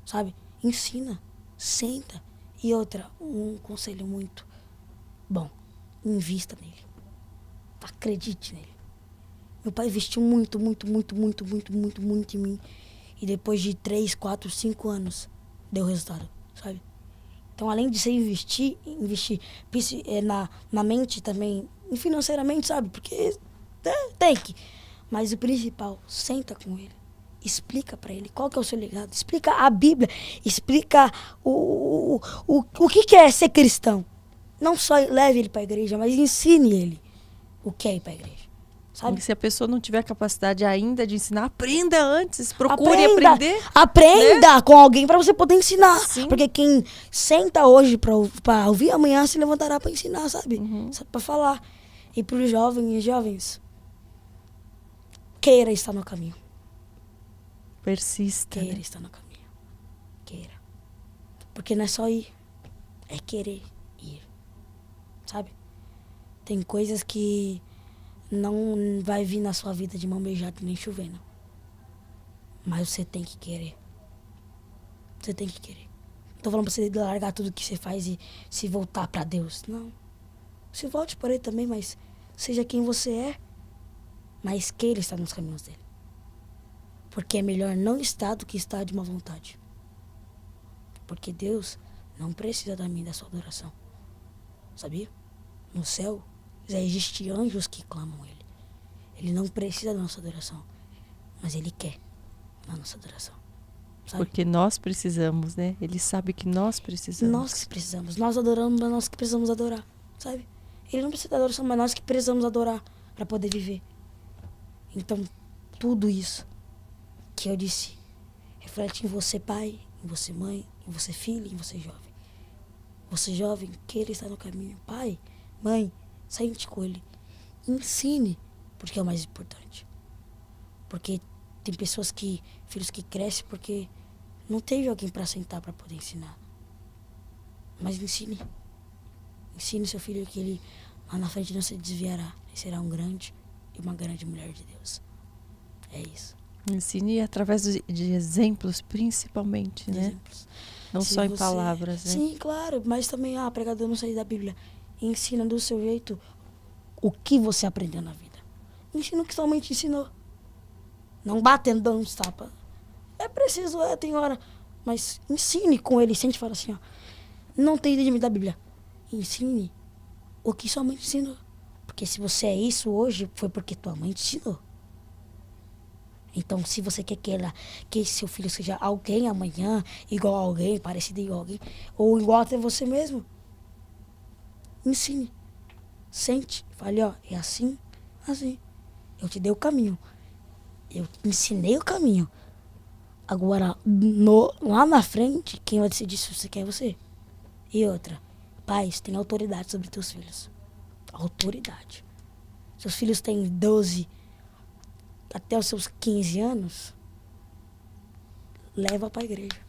Sabe? Ensina, senta. E outra, um conselho muito bom, invista nele. Acredite nele. Meu pai investiu muito em mim. E depois de 3, 4, 5 anos, deu resultado, sabe? Então, além de você investir na mente também, e financeiramente, sabe? Porque tem que. Mas o principal, senta com ele. Explica pra ele qual que é o seu legado. Explica a Bíblia. Explica o que é ser cristão. Não só leve ele pra igreja, mas ensine ele o que é ir pra igreja. Sabe? E se a pessoa não tiver capacidade ainda de ensinar, aprenda antes, procure aprender. Aprenda com alguém pra você poder ensinar. Sim. Porque quem senta hoje pra ouvir, amanhã se levantará pra ensinar, sabe? Sabe, pra falar. E pros jovens, queira estar no caminho. Persista. Queira Né? estar no caminho. Queira. Porque não é só ir, é querer ir. Sabe? Tem coisas que não vai vir na sua vida de mão beijada nem chovendo. Mas você tem que querer. Você tem que querer. Não tô falando pra você largar tudo que você faz e se voltar pra Deus. Não. Se volte por ele também, mas seja quem você é. Mas queira estar nos caminhos dele. Porque é melhor não estar do que estar de má vontade. Porque Deus não precisa da minha e da sua adoração. Sabia? No céu já existem anjos que clamam ele. Ele não precisa da nossa adoração. Mas ele quer a nossa adoração. Sabe? Porque nós precisamos, né? Ele sabe que nós precisamos. Nós que precisamos. Nós adoramos, mas nós que precisamos adorar. Sabe? Ele não precisa da adoração, mas nós que precisamos adorar para poder viver. Então, tudo isso que eu disse reflete em você, pai, em você, mãe, em você, filho, em você, jovem. Você, jovem, queira estar no caminho. Pai, mãe, sente com ele. Ensine, porque é o mais importante. Porque tem pessoas filhos que crescem porque não teve alguém para sentar para poder ensinar. Mas ensine. Ensine seu filho que ele lá na frente não se desviará. E será um grande e uma grande mulher de Deus. É isso. Ensine através de exemplos, principalmente, né? Exemplos. Não Se só em você- palavras, né? Sim, claro. Mas também, pregador não sai da Bíblia. Ensina do seu jeito o que você aprendeu na vida. Ensina o que sua mãe te ensinou. Não batendo, dando uns tapas. É preciso, tem hora. Mas ensine com ele. Sempre fala assim, ó. Não tem entendimento da Bíblia. Ensine o que sua mãe te ensinou. Porque se você é isso hoje, foi porque tua mãe te ensinou. Então, se você quer que seu filho seja alguém amanhã, igual a alguém, parecido igual a alguém, ou igual até você mesmo, ensine. Sente. Fale, ó, é assim, assim. Eu te dei o caminho. Eu ensinei o caminho. Agora, lá na frente, quem vai decidir se você quer é você. E outra, pais têm autoridade sobre teus filhos. Autoridade. Seus filhos têm 12 até os seus 15 anos, leva pra igreja.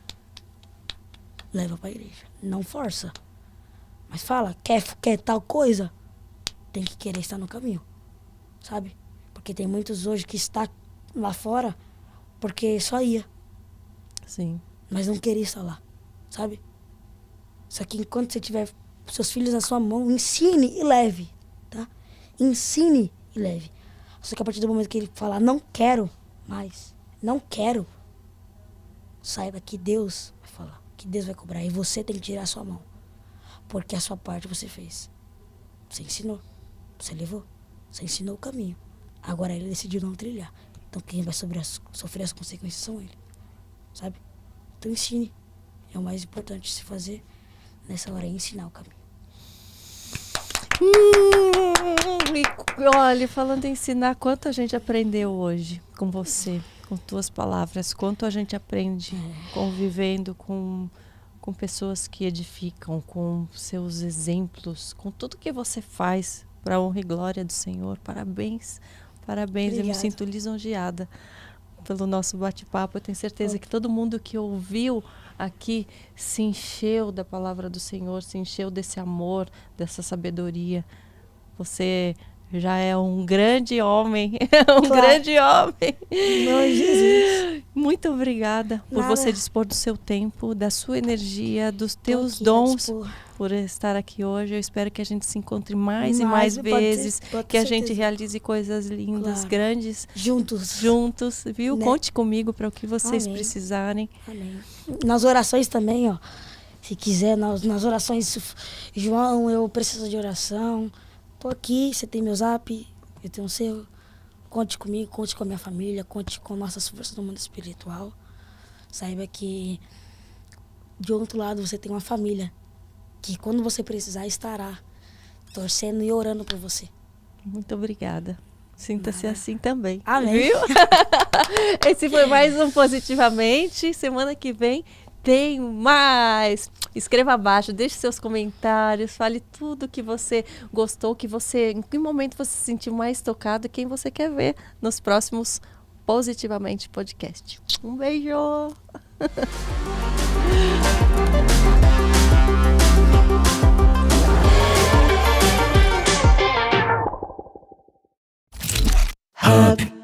Leva pra igreja. Não força. Mas fala, quer tal coisa? Tem que querer estar no caminho. Sabe? Porque tem muitos hoje que está lá fora porque só ia. Sim. Mas não queria estar lá. Sabe? Só que enquanto você tiver seus filhos na sua mão, ensine e leve. Tá? Ensine e leve. Só que a partir do momento que ele falar, não quero mais, não quero, saiba que Deus vai falar, que Deus vai cobrar. E você tem que tirar a sua mão. Porque a sua parte você fez. Você ensinou, você levou, você ensinou o caminho. Agora ele decidiu não trilhar. Então quem vai sofrer as consequências são ele. Sabe? Então ensine. É o mais importante de se fazer nessa hora, é ensinar o caminho. E olha, falando em ensinar, quanto a gente aprendeu hoje com você, com tuas palavras, quanto a gente aprende convivendo com pessoas que edificam, com seus exemplos, com tudo que você faz para a honra e glória do Senhor. Parabéns, parabéns. Obrigada. Eu me sinto lisonjeada pelo nosso bate-papo. Eu tenho certeza que todo mundo que ouviu aqui se encheu da palavra do Senhor, se encheu desse amor, dessa sabedoria. Você já é um grande homem, grande homem. Não, Jesus. Muito obrigada por você dispor do seu tempo, da sua energia, dos teus dons, por estar aqui hoje. Eu espero que a gente se encontre mais e mais vezes, que a gente realize coisas lindas, grandes. Juntos, viu? Né? Conte comigo para o que vocês precisarem. Amém. Nas orações também, ó. Se quiser, nas orações, João, eu preciso de oração. Tô aqui, você tem meu zap, eu tenho o seu. Conte comigo, conte com a minha família, conte com nossas forças do mundo espiritual. Saiba que de outro lado você tem uma família que quando você precisar estará torcendo e orando por você. Muito obrigada. Sinta-se assim também. Amém. Viu? Esse foi mais um Positivamente. Semana que vem tem mais. Escreva abaixo, deixe seus comentários, fale tudo que você gostou, em que momento você se sentiu mais tocado e quem você quer ver nos próximos Positivamente Podcast. Um beijo! Hub.